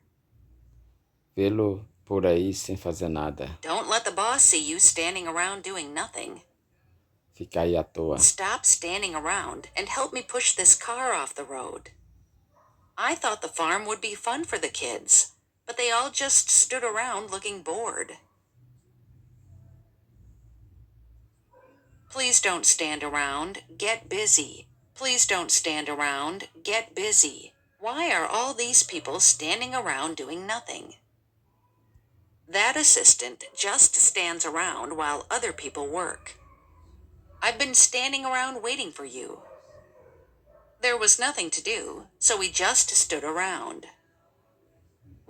Vê-lo por aí sem fazer nada. Don't let the boss see you standing around doing nothing. Ficar aí à toa. Stop standing around and help me push this car off the road. I thought the farm would be fun for the kids, but they all just stood around looking bored. Please don't stand around, get busy. Please don't stand around, get busy. Why are all these people standing around doing nothing? That assistant just stands around while other people work. I've been standing around waiting for you. There was nothing to do, so we just stood around.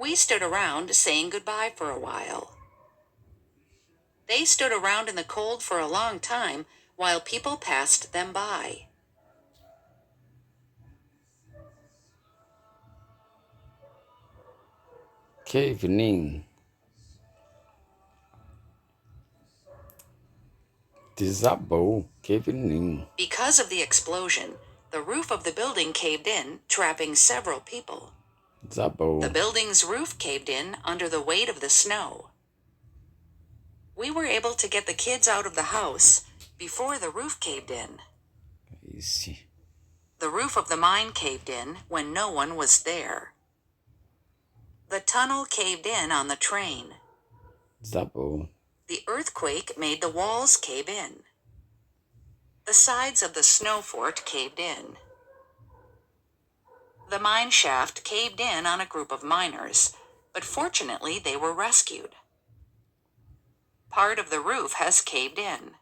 We stood around saying goodbye for a while. They stood around in the cold for a long time while people passed them by. Cavening. Desabou. Cavening. Because of the explosion, the roof of the building caved in, trapping several people. Desabou. The building's roof caved in under the weight of the snow. We were able to get the kids out of the house before the roof caved in. Esse. The roof of the mine caved in when no one was there. The tunnel caved in on the train. Desabou. The earthquake made the walls cave in. The sides of the snow fort caved in. The mine shaft caved in on a group of miners, but fortunately they were rescued. Part of the roof has caved in.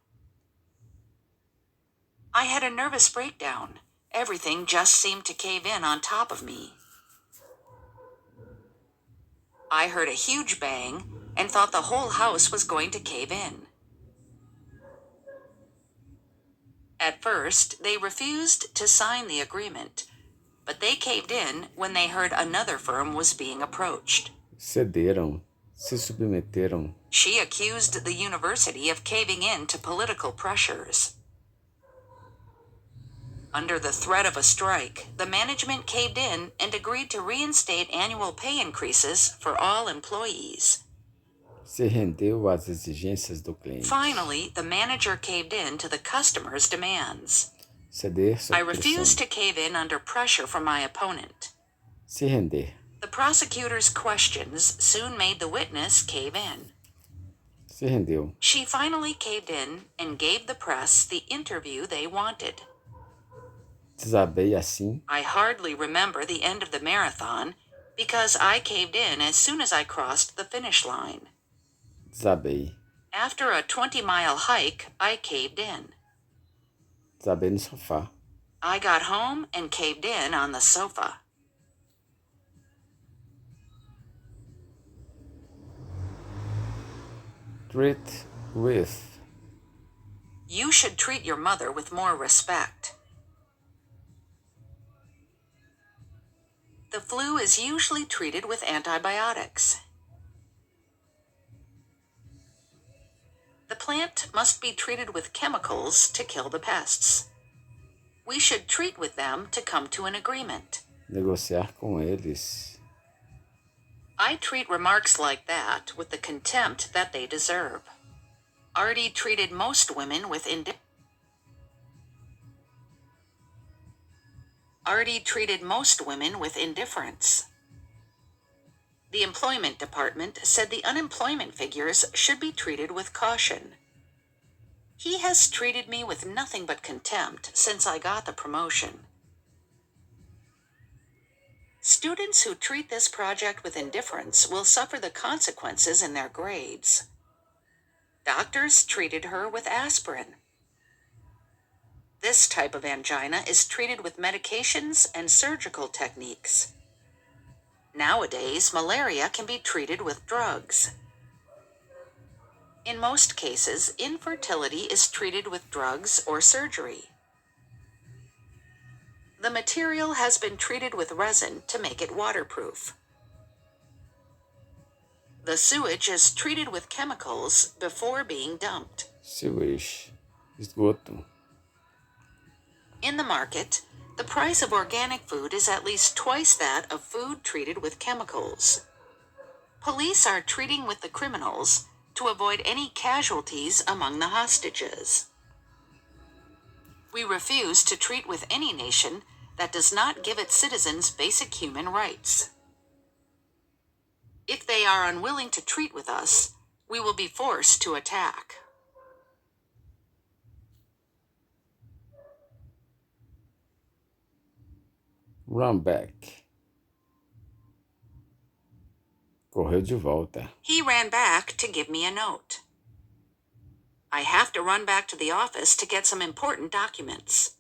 I had a nervous breakdown. Everything just seemed to cave in on top of me. I heard a huge bang and thought the whole house was going to cave in. At first, they refused to sign the agreement, but they caved in when they heard another firm was being approached. Cederam. Se submeteram. She accused the university of caving in to political pressures. Under the threat of a strike, the management caved in and agreed to reinstate annual pay increases for all employees. Se rendeu às exigências do cliente. Finally, the manager caved in to the customer's demands. Ceder sob I refused pressão. to cave in under pressure from my opponent. Se render. The prosecutor's questions soon made the witness cave in. Se rendeu. She finally caved in and gave the press the interview they wanted. Desabei assim. I hardly remember the end of the marathon because I caved in as soon as I crossed the finish line. Desabei. After a 20-mile hike, I caved in. Desabei no sofá. I got home and caved in on the sofa. Treat with. You should treat your mother with more respect. The flu is usually treated with antibiotics. The plant must be treated with chemicals to kill the pests. We should treat with them to come to an agreement. Negociar com eles. I treat remarks like that with the contempt that they deserve. Artie treated most women with indifference. The employment department said the unemployment figures should be treated with caution. He has treated me with nothing but contempt since I got the promotion. Students who treat this project with indifference will suffer the consequences in their grades. Doctors treated her with aspirin. This type of angina is treated with medications and surgical techniques. Nowadays, malaria can be treated with drugs. In most cases, infertility is treated with drugs or surgery. The material has been treated with resin to make it waterproof. The sewage is treated with chemicals before being dumped. Sewage. Esgoto. In the market, the price of organic food is at least twice that of food treated with chemicals. Police are treating with the criminals to avoid any casualties among the hostages. We refuse to treat with any nation that does not give its citizens basic human rights. If they are unwilling to treat with us, we will be forced to attack. Run back. Correu de volta. He ran back to give me a note. I have to run back to the office to get some important documents.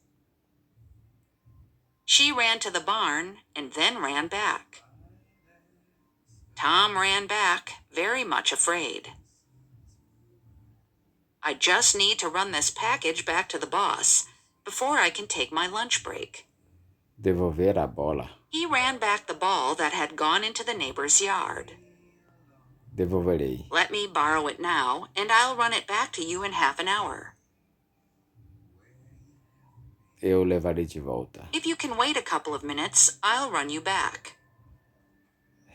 She ran to the barn and then ran back. Tom ran back, very much afraid. I just need to run this package back to the boss before I can take my lunch break. Devolver a bola. He ran back the ball that had gone into the neighbor's yard. Devolverei. Let me borrow it now, and I'll run it back to you in half an hour. Eu levarei de volta. If you can wait a couple of minutes, I'll run you back.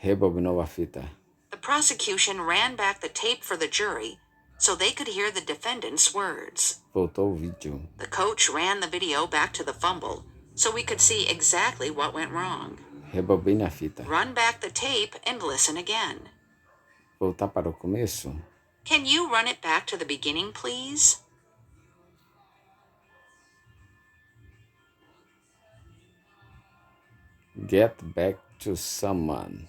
Rebobinou a fita. The prosecution ran back the tape for the jury so they could hear the defendant's words. Voltou o vídeo. The coach ran the video back to the fumble so we could see exactly what went wrong. Rebobine a fita. Run back the tape and listen again. Voltar para o começo. Can you run it back to the beginning, please? Get back to someone.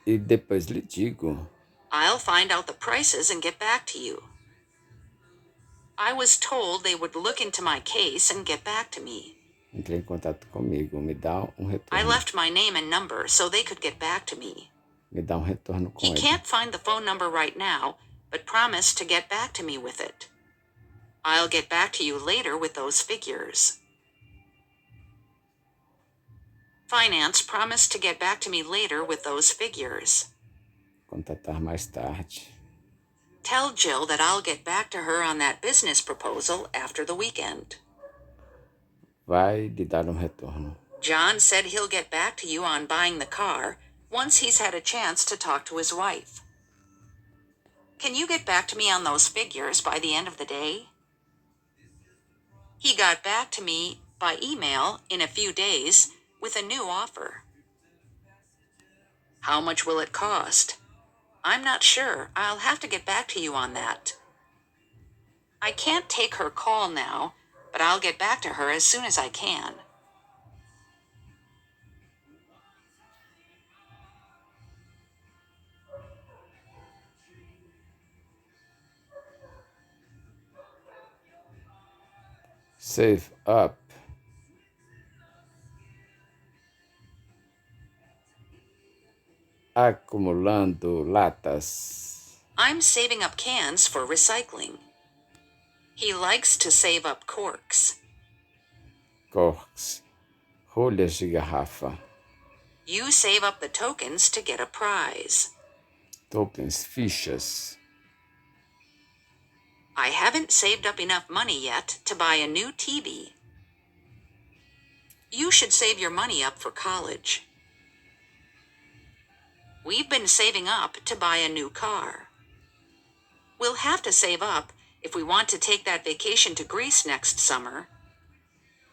E depois lhe digo. I'll find out the prices and get back to you. I was told they would look into my case and get back to me. Entre em contato comigo. Me dá retorno. I left my name and number so they could get back to me. Me dá retorno com He ele. can't find the phone number right now, but promised to get back to me with it. I'll get back to you later with those figures. Finance promised to get back to me later with those figures. Contatar mais tarde. Tell Jill that I'll get back to her on that business proposal after the weekend. Vai lhe dar retorno. John said he'll get back to you on buying the car once he's had a chance to talk to his wife. Can you get back to me on those figures by the end of the day? He got back to me by email in a few days with a new offer. How much will it cost? I'm not sure. I'll have to get back to you on that. I can't take her call now, but I'll get back to her as soon as I can. Save up. Acumulando latas. I'm saving up cans for recycling. He likes to save up corks. Corks. Rolhas de garrafa. You save up the tokens to get a prize. Tokens. Fichas. I haven't saved up enough money yet to buy a new TV. You should save your money up for college. We've been saving up to buy a new car. We'll have to save up if we want to take that vacation to Greece next summer.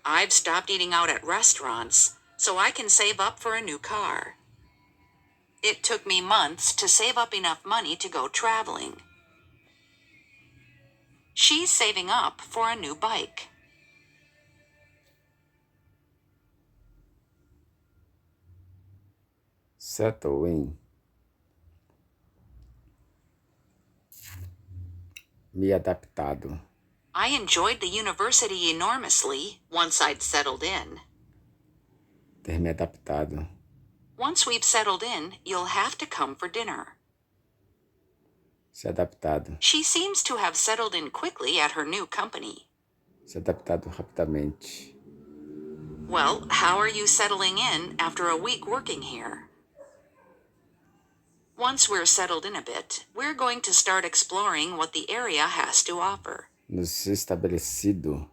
I've stopped eating out at restaurants so I can save up for a new car. It took me months to save up enough money to go traveling. She's saving up for a new bike. Settle in. Me adaptado. I enjoyed the university enormously once I'd settled in. Ter me adaptado. Once we've settled in, you'll have to come for dinner. Se adaptado. She seems to have settled in quickly at her new company. Se adaptado rapidamente. Well, how are you settling in after a week working here? Once we're settled in a bit, we're going to start exploring what the area has to offer. Nos estabelecido.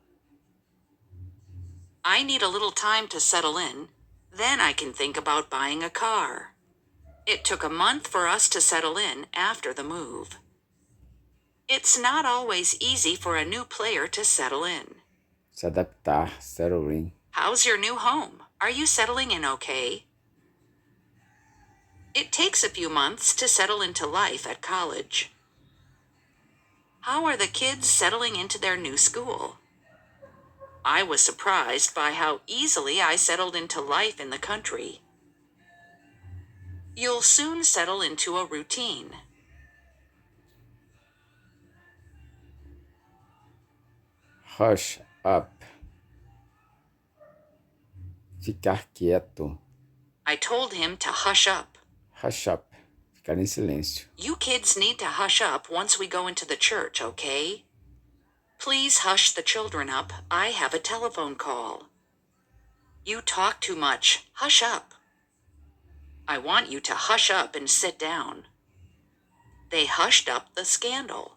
I need a little time to settle in. Then I can think about buying a car. It took a month for us to settle in after the move. It's not always easy for a new player to settle in. Se adaptar. Settle in. How's your new home? Are you settling in okay? It takes a few months to settle into life at college. How are the kids settling into their new school? I was surprised by how easily I settled into life in the country. You'll soon settle into a routine. Hush up. Ficar quieto. I told him to hush up. Hush up. Ficar em silêncio. You kids need to hush up once we go into the church, okay? Please hush the children up. I have a telephone call. You talk too much. Hush up. I want you to hush up and sit down. They hushed up the scandal.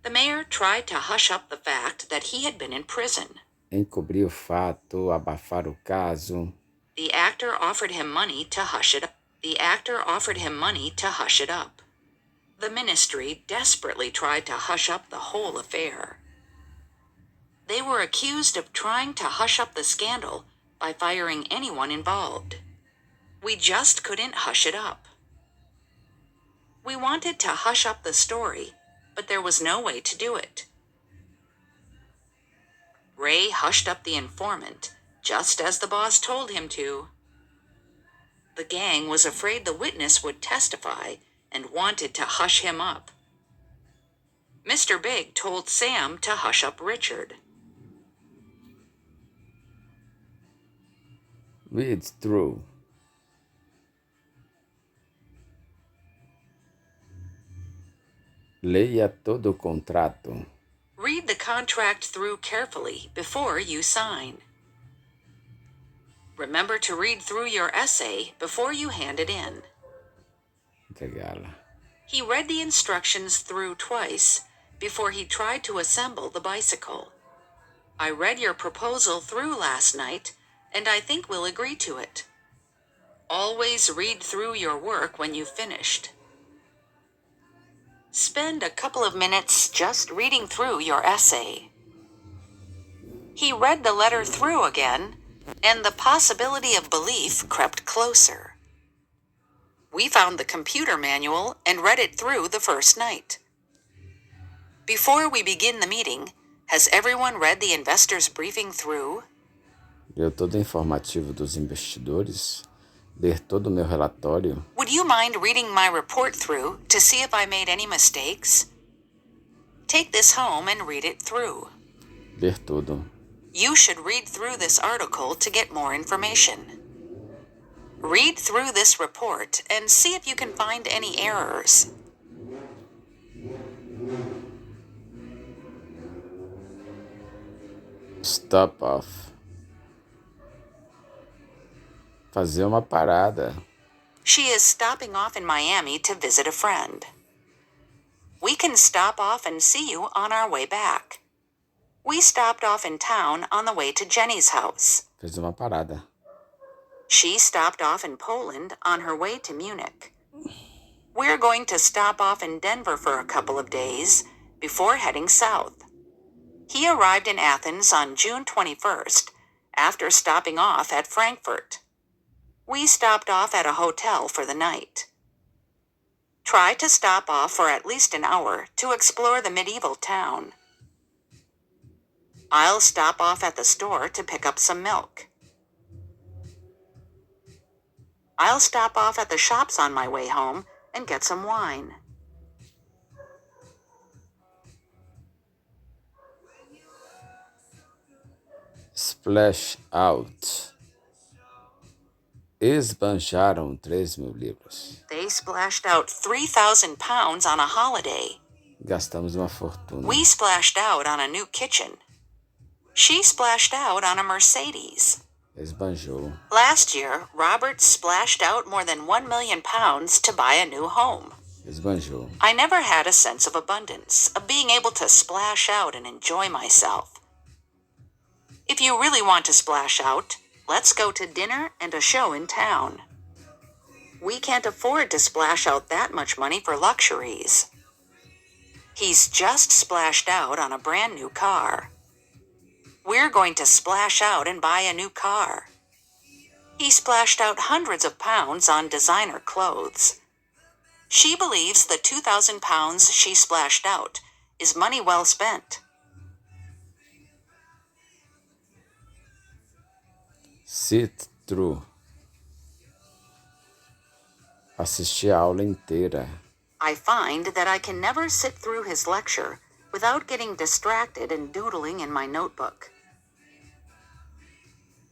The mayor tried to hush up the fact that he had been in prison. Encobrir o fato, abafar o caso. The actor offered him money to hush it up. The ministry desperately tried to hush up the whole affair. They were accused of trying to hush up the scandal by firing anyone involved. We just couldn't hush it up. We wanted to hush up the story, but there was no way to do it. Ray hushed up the informant, just as the boss told him to. The gang was afraid the witness would testify and wanted to hush him up. Mr. Big told Sam to hush up Richard. Read through. Leia todo o contrato. Read the contract through carefully before you sign. Remember to read through your essay before you hand it in. Entregá-la. He read the instructions through twice before he tried to assemble the bicycle. I read your proposal through last night, and I think we'll agree to it. Always read through your work when you've finished. Spend a couple of minutes just reading through your essay. He read the letter through again, and the possibility of belief crept closer. We found the computer manual and read it through the first night. Before we begin the meeting, has everyone read the investor's briefing through? Leu todo o informativo dos investidores. Ler todo o meu relatório. Would you mind reading my report through to see if I made any mistakes? Take this home and read it through. Ler tudo. You should read through this article to get more information. Read through this report and see if you can find any errors. Stop off. Fazer uma parada. She is stopping off in Miami to visit a friend. We can stop off and see you on our way back. We stopped off in town on the way to Jenny's house. Fez uma parada. She stopped off in Poland on her way to Munich. We're going to stop off in Denver for a couple of days before heading south. He arrived in Athens on June 21st after stopping off at Frankfurt. We stopped off at a hotel for the night. Try to stop off for at least an hour to explore the medieval town. I'll stop off at the store to pick up some milk. I'll stop off at the shops on my way home and get some wine. Splash out. Esbanjaram 3.000 libras. They splashed out 3,000 pounds on a holiday. Gastamos uma fortuna. We splashed out on a new kitchen. She splashed out on a Mercedes. Esbanjou. Last year, Robert splashed out more than 1 million pounds to buy a new home. Esbanjou. I never had a sense of abundance, of being able to splash out and enjoy myself. If you really want to splash out, let's go to dinner and a show in town. We can't afford to splash out that much money for luxuries. He's just splashed out on a brand new car. We're going to splash out and buy a new car. He splashed out hundreds of pounds on designer clothes. She believes the 2,000 pounds she splashed out is money well spent. Sit through. Assistir a aula inteira. I find that I can never sit through his lecture without getting distracted and doodling in my notebook.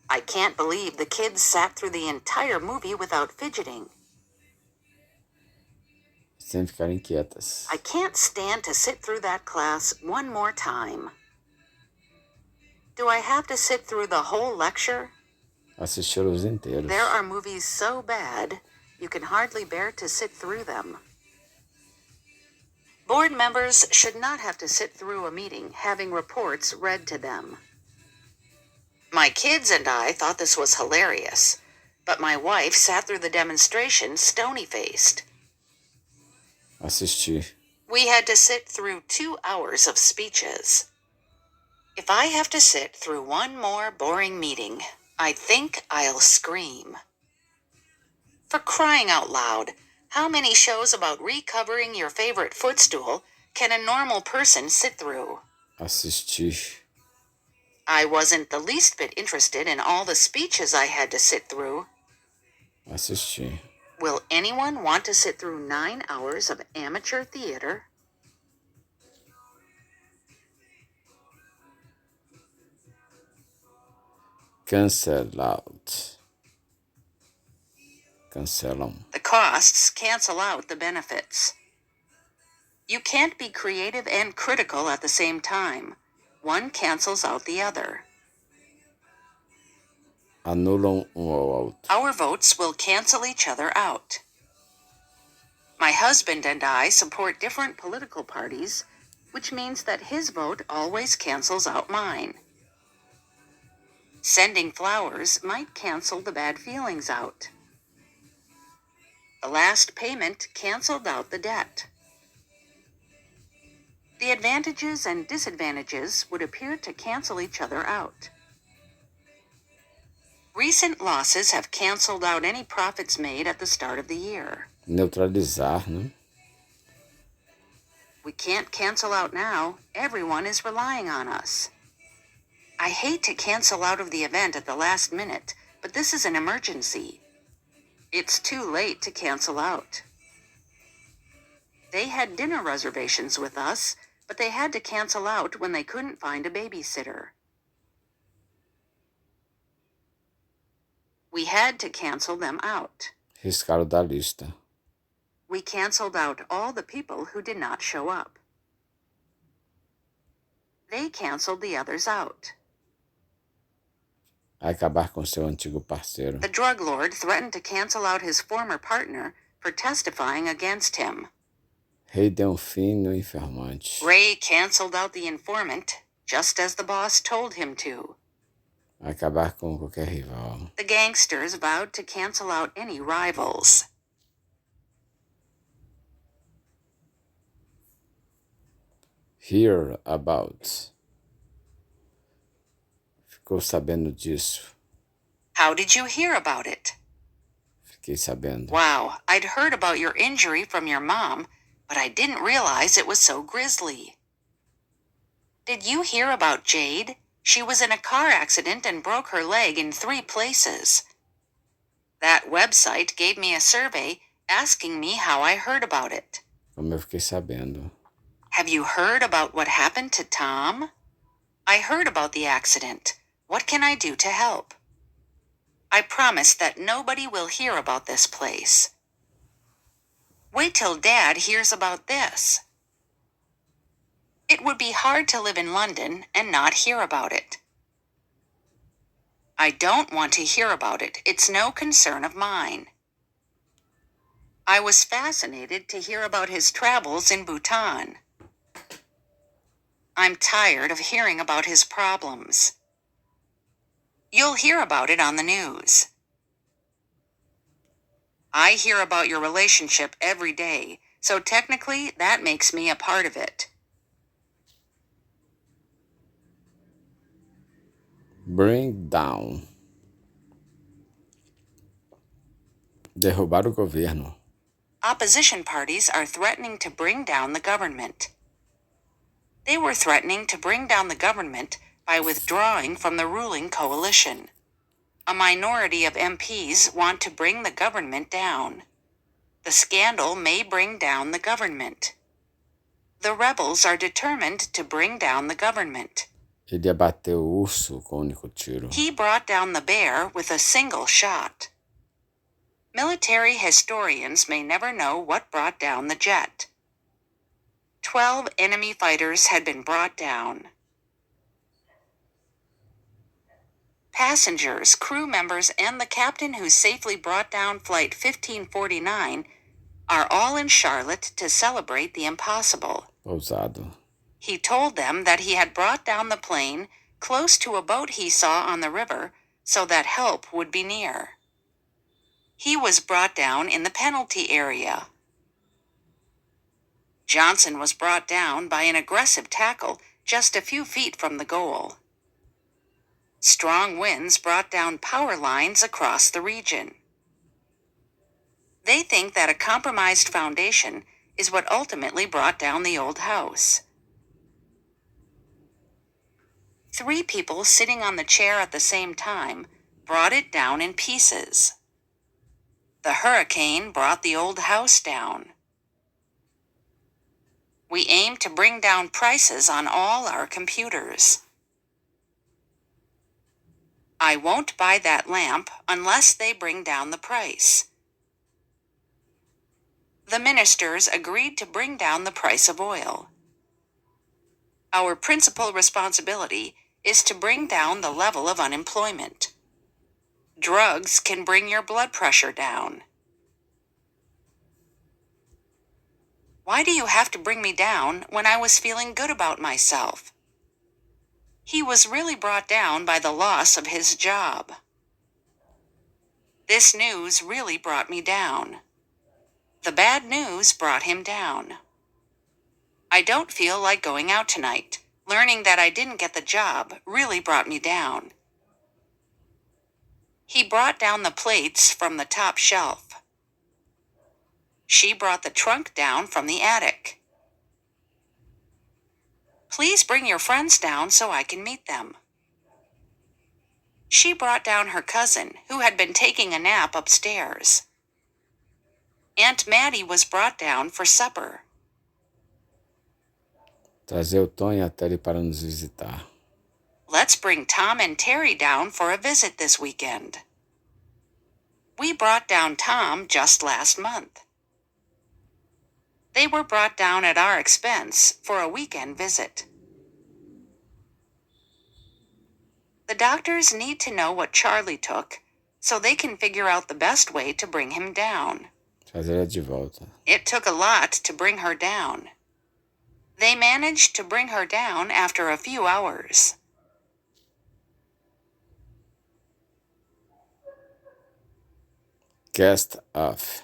I can't believe the kids sat through the entire movie without fidgeting. Sem ficar inquietas. I can't stand to sit through that class one more time. Do I have to sit through the whole lecture? Assisti-los inteiros. There are movies so bad, you can hardly bear to sit through them. Board members should not have to sit through a meeting having reports read to them. My kids and I thought this was hilarious, but my wife sat through the demonstration stony-faced. Assistir. We had to sit through 2 hours of speeches. If I have to sit through one more boring meeting, I think I'll scream. For crying out loud, how many shows about recovering your favorite footstool can a normal person sit through? Assistir. I wasn't the least bit interested in all the speeches I had to sit through. Assistir. Will anyone want to sit through 9 hours of amateur theater? Cancelado. Cancelam. The costs cancel out the benefits. You can't be creative and critical at the same time. One cancels out the other. Anulam ao outro. Our votes will cancel each other out. My husband and I support different political parties, which means that his vote always cancels out mine. Sending flowers might cancel the bad feelings out. The last payment canceled out the debt. The advantages and disadvantages would appear to cancel each other out. Recent losses have canceled out any profits made at the start of the year. Neutralizar, né? We can't cancel out now. Everyone is relying on us. I hate to cancel out of the event at the last minute, but this is an emergency. It's too late to cancel out. They had dinner reservations with us, but they had to cancel out when they couldn't find a babysitter. We had to cancel them out. Riscaram da lista. We canceled out all the people who did not show up. They canceled the others out. Acabar com seu antigo parceiro. The drug lord threatened to cancel out his former partner for testifying against him. Rei deu fim no informante. Ray canceled out the informant, just as the boss told him to. Acabar com qualquer rival. The gangsters vowed to cancel out any rivals. Hear about. Ficou sabendo disso. How did you hear about it? Fiquei sabendo. Wow, I'd heard about your injury from your mom, but I didn't realize it was so grisly. Did you hear about Jade? She was in a car accident and broke her leg in 3 places. That website gave me a survey asking me how I heard about it. Como eu fiquei sabendo. Have you heard about what happened to Tom? I heard about the accident. What can I do to help? I promise that nobody will hear about this place. Wait till Dad hears about this. It would be hard to live in London and not hear about it. I don't want to hear about it. It's no concern of mine. I was fascinated to hear about his travels in Bhutan. I'm tired of hearing about his problems. You'll hear about it on the news. I hear about your relationship every day, so technically that makes me a part of it. Bring down. derrubar o governo. Opposition parties are threatening to bring down the government. They were threatening to bring down the government by withdrawing from the ruling coalition. A minority of MPs want to bring the government down. The scandal may bring down the government. The rebels are determined to bring down the government. Ele abateu o urso com um único tiro. He brought down the bear with a single shot. Military historians may never know what brought down the jet. 12 enemy fighters had been brought down. Passengers, crew members, and the captain who safely brought down Flight 1549 are all in Charlotte to celebrate the impossible. Ousado. He told them that he had brought down the plane close to a boat he saw on the river so that help would be near. He was brought down in the penalty area. Johnson was brought down by an aggressive tackle just a few feet from the goal. Strong winds brought down power lines across the region. They think that a compromised foundation is what ultimately brought down the old house. 3 people sitting on the chair at the same time brought it down in pieces. The hurricane brought the old house down. We aim to bring down prices on all our computers. I won't buy that lamp unless they bring down the price. The ministers agreed to bring down the price of oil. Our principal responsibility is to bring down the level of unemployment. Drugs can bring your blood pressure down. Why do you have to bring me down when I was feeling good about myself? He was really brought down by the loss of his job. This news really brought me down. The bad news brought him down. I don't feel like going out tonight. Learning that I didn't get the job really brought me down. He brought down the plates from the top shelf. She brought the trunk down from the attic. Please bring your friends down so I can meet them. She brought down her cousin, who had been taking a nap upstairs. Aunt Maddie was brought down for supper. Trazer o Tom e a Terry para nos visitar. Let's bring Tom and Terry down for a visit this weekend. We brought down Tom just last month. They were brought down at our expense for a weekend visit. The doctors need to know what Charlie took so they can figure out the best way to bring him down. Trazer ela de volta. It took a lot to bring her down. They managed to bring her down after a few hours. Cast off.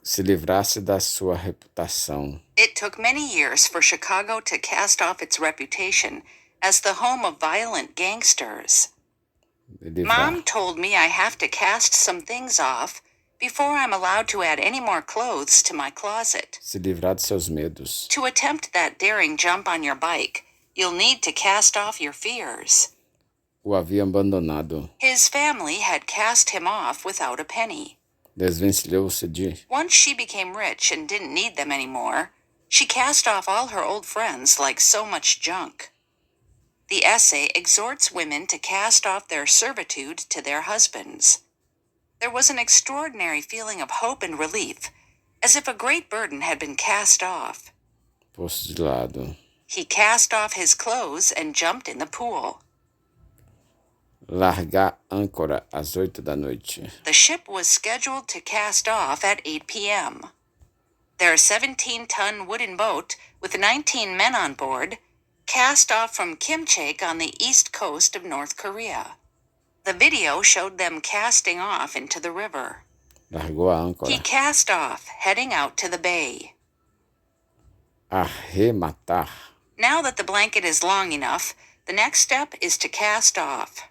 Se livrasse da sua reputação. It took many years for Chicago to cast off its reputation as the home of violent gangsters. Mom told me I have to cast some things off before I'm allowed to add any more clothes to my closet. Se livrar de seus medos. To attempt that daring jump on your bike, you'll need to cast off your fears. O havia abandonado. His family had cast him off without a penny. Desvencilhou-se de. Once she became rich and didn't need them anymore, she cast off all her old friends like so much junk. The essay exhorts women to cast off their servitude to their husbands. There was an extraordinary feeling of hope and relief, as if a great burden had been cast off. Posto de lado. He cast off his clothes and jumped in the pool. Largar âncora às 8 da noite. The ship was scheduled to cast off at 8 p.m. Their 17-ton wooden boat, with 19 men on board, cast off from Kimchak on the east coast of North Korea. The video showed them casting off into the river. Largou a âncora. He cast off, heading out to the bay. Arrematar. Now that the blanket is long enough, the next step is to cast off.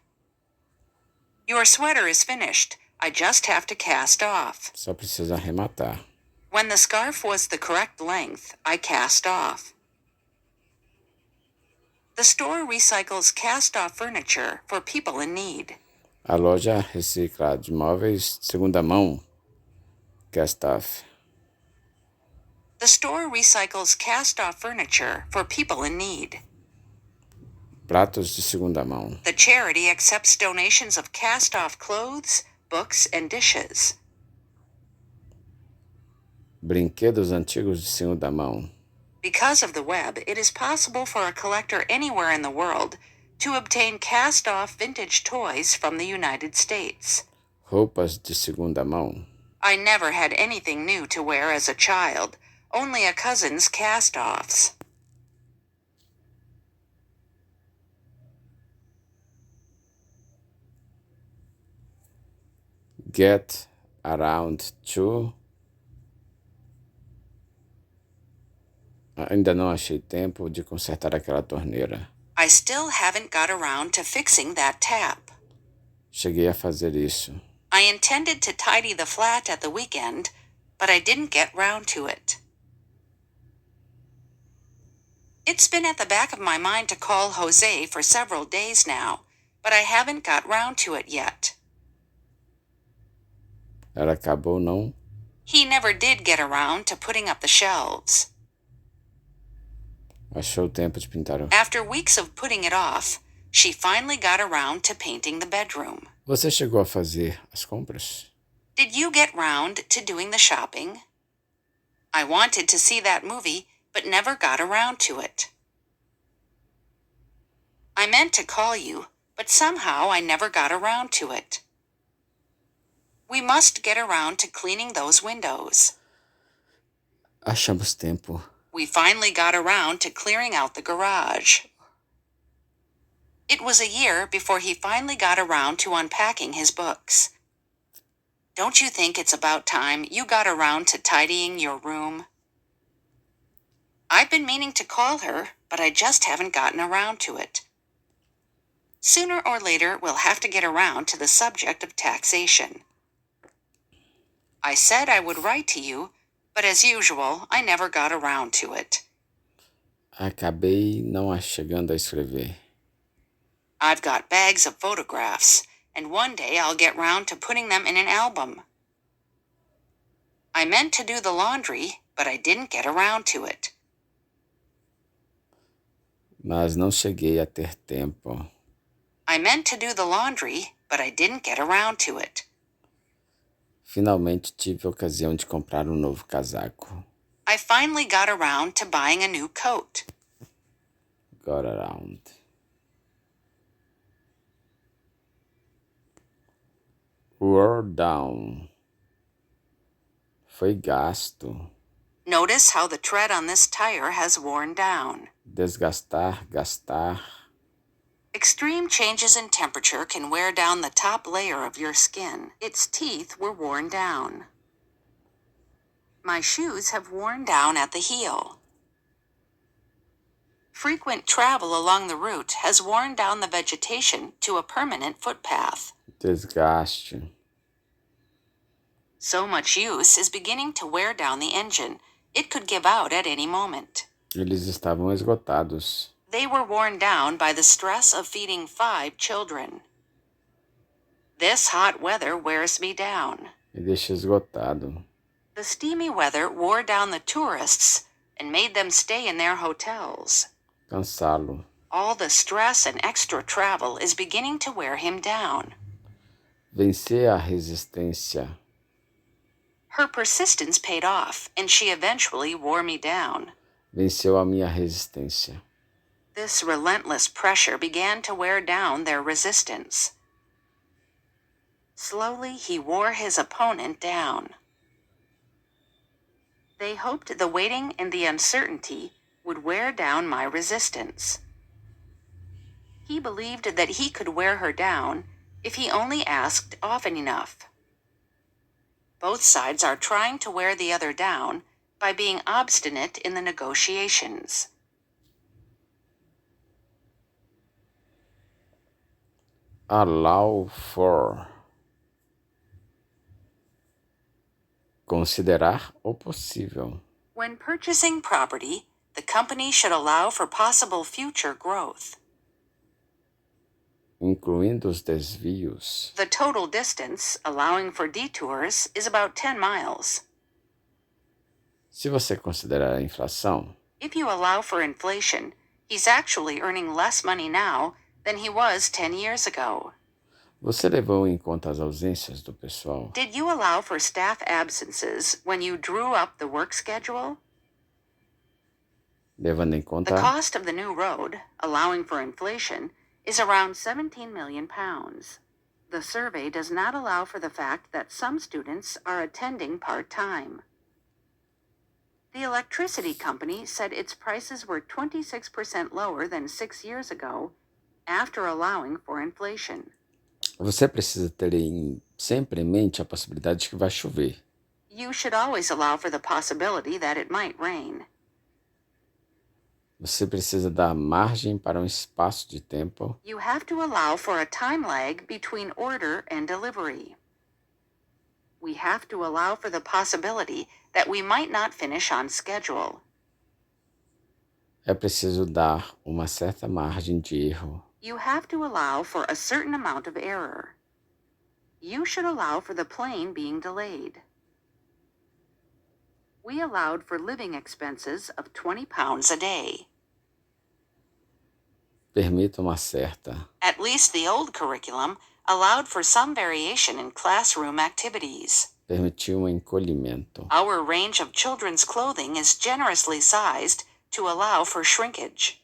Your sweater is finished. I just have to cast off. Só precisa arrematar. When the scarf was the correct length, I cast off. The store recycles cast-off furniture for people in need. A loja recicla de móveis de segunda mão. Cast off. The store recycles cast-off furniture for people in need. Pratos de segunda mão. The charity accepts donations of cast-off clothes, books, and dishes. Brinquedos antigos de segunda mão. Because of the web, it is possible for a collector anywhere in the world to obtain cast-off vintage toys from the United States. Roupas de segunda mão. I never had anything new to wear as a child, only a cousin's cast-offs. Get around to. Ainda não achei tempo de consertar aquela torneira. I still haven't got around to fixing that tap. Cheguei a fazer isso. I intended to tidy the flat at the weekend, but I didn't get round to it. It's been at the back of my mind to call Jose for several days now, but I haven't got round to it yet. Ela acabou não? He never did get around to putting up the shelves. Achou tempo de pintar o... After weeks of putting it off, she finally got around to painting the bedroom. Você chegou a fazer as compras? Did you get round to doing the shopping? I wanted to see that movie, but never got around to it. I meant to call you, but somehow I never got around to it. We must get around to cleaning those windows. Achamos tempo. We finally got around to clearing out the garage. It was a year before he finally got around to unpacking his books. Don't you think it's about time you got around to tidying your room? I've been meaning to call her, but I just haven't gotten around to it. Sooner or later, we'll have to get around to the subject of taxation. I said I would write to you, but as usual, I never got around to it. Acabei não chegando a escrever. I've got bags of photographs, and one day I'll get round to putting them in an album. I meant to do the laundry, but I didn't get around to it. Mas não cheguei a ter tempo. I meant to do the laundry, but I didn't get around to it. Finalmente tive a ocasião de comprar novo casaco. I finally got around to buying a new coat. Got around. Wore down. Foi gasto. Notice how the tread on this tire has worn down. Desgastar, gastar. Extreme changes in temperature can wear down the top layer of your skin. Its teeth were worn down. My shoes have worn down at the heel. Frequent travel along the route has worn down the vegetation to a permanent footpath. Desgaste. So much use is beginning to wear down the engine. It could give out at any moment. Eles estavam esgotados. They were worn down by the stress of feeding 5 children. This hot weather wears me down. Me deixa esgotado. The steamy weather wore down the tourists and made them stay in their hotels. Cansá-lo. All the stress and extra travel is beginning to wear him down. Vencer a resistência. Her persistence paid off, and she eventually wore me down. Venceu a minha resistência. This relentless pressure began to wear down their resistance. Slowly, he wore his opponent down. They hoped the waiting and the uncertainty would wear down my resistance. He believed that he could wear her down if he only asked often enough. Both sides are trying to wear the other down by being obstinate in the negotiations. Allow for. Considerar o possível. When purchasing property, the company should allow for possible future growth. Incluindo os desvios. The total distance, allowing for detours, is about 10 miles. Se você considerar a inflação, If you allow for inflation, he's actually earning less money now than he was 10 years ago. você levou em conta as ausências do pessoal? Did you allow for staff absences when you drew up the work schedule? Levando em The conta cost of the new road, allowing for inflation, is around 17 million pounds. The survey does not allow for the fact that some students are attending part-time. The electricity company said its prices were 26% lower than 6 years ago after allowing for inflation. Você precisa ter sempre em mente a possibilidade de que vai chover. You should always allow for the possibility that it might rain. Você precisa dar margem para um espaço de tempo You have to allow for a time lag between order and delivery. We have to allow for the possibility that we might not finish on schedule. É preciso dar uma certa margem de erro. You have to allow for a certain amount of error. You should allow for the plane being delayed. We allowed for living expenses of 20 pounds a day. Permita uma certa. At least the old curriculum allowed for some variation in classroom activities. Permitiu um encolhimento. Our range of children's clothing is generously sized to allow for shrinkage.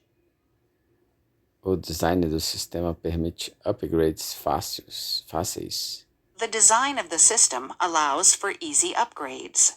O design do sistema permite upgrades fáceis. The design of the system allows for easy upgrades.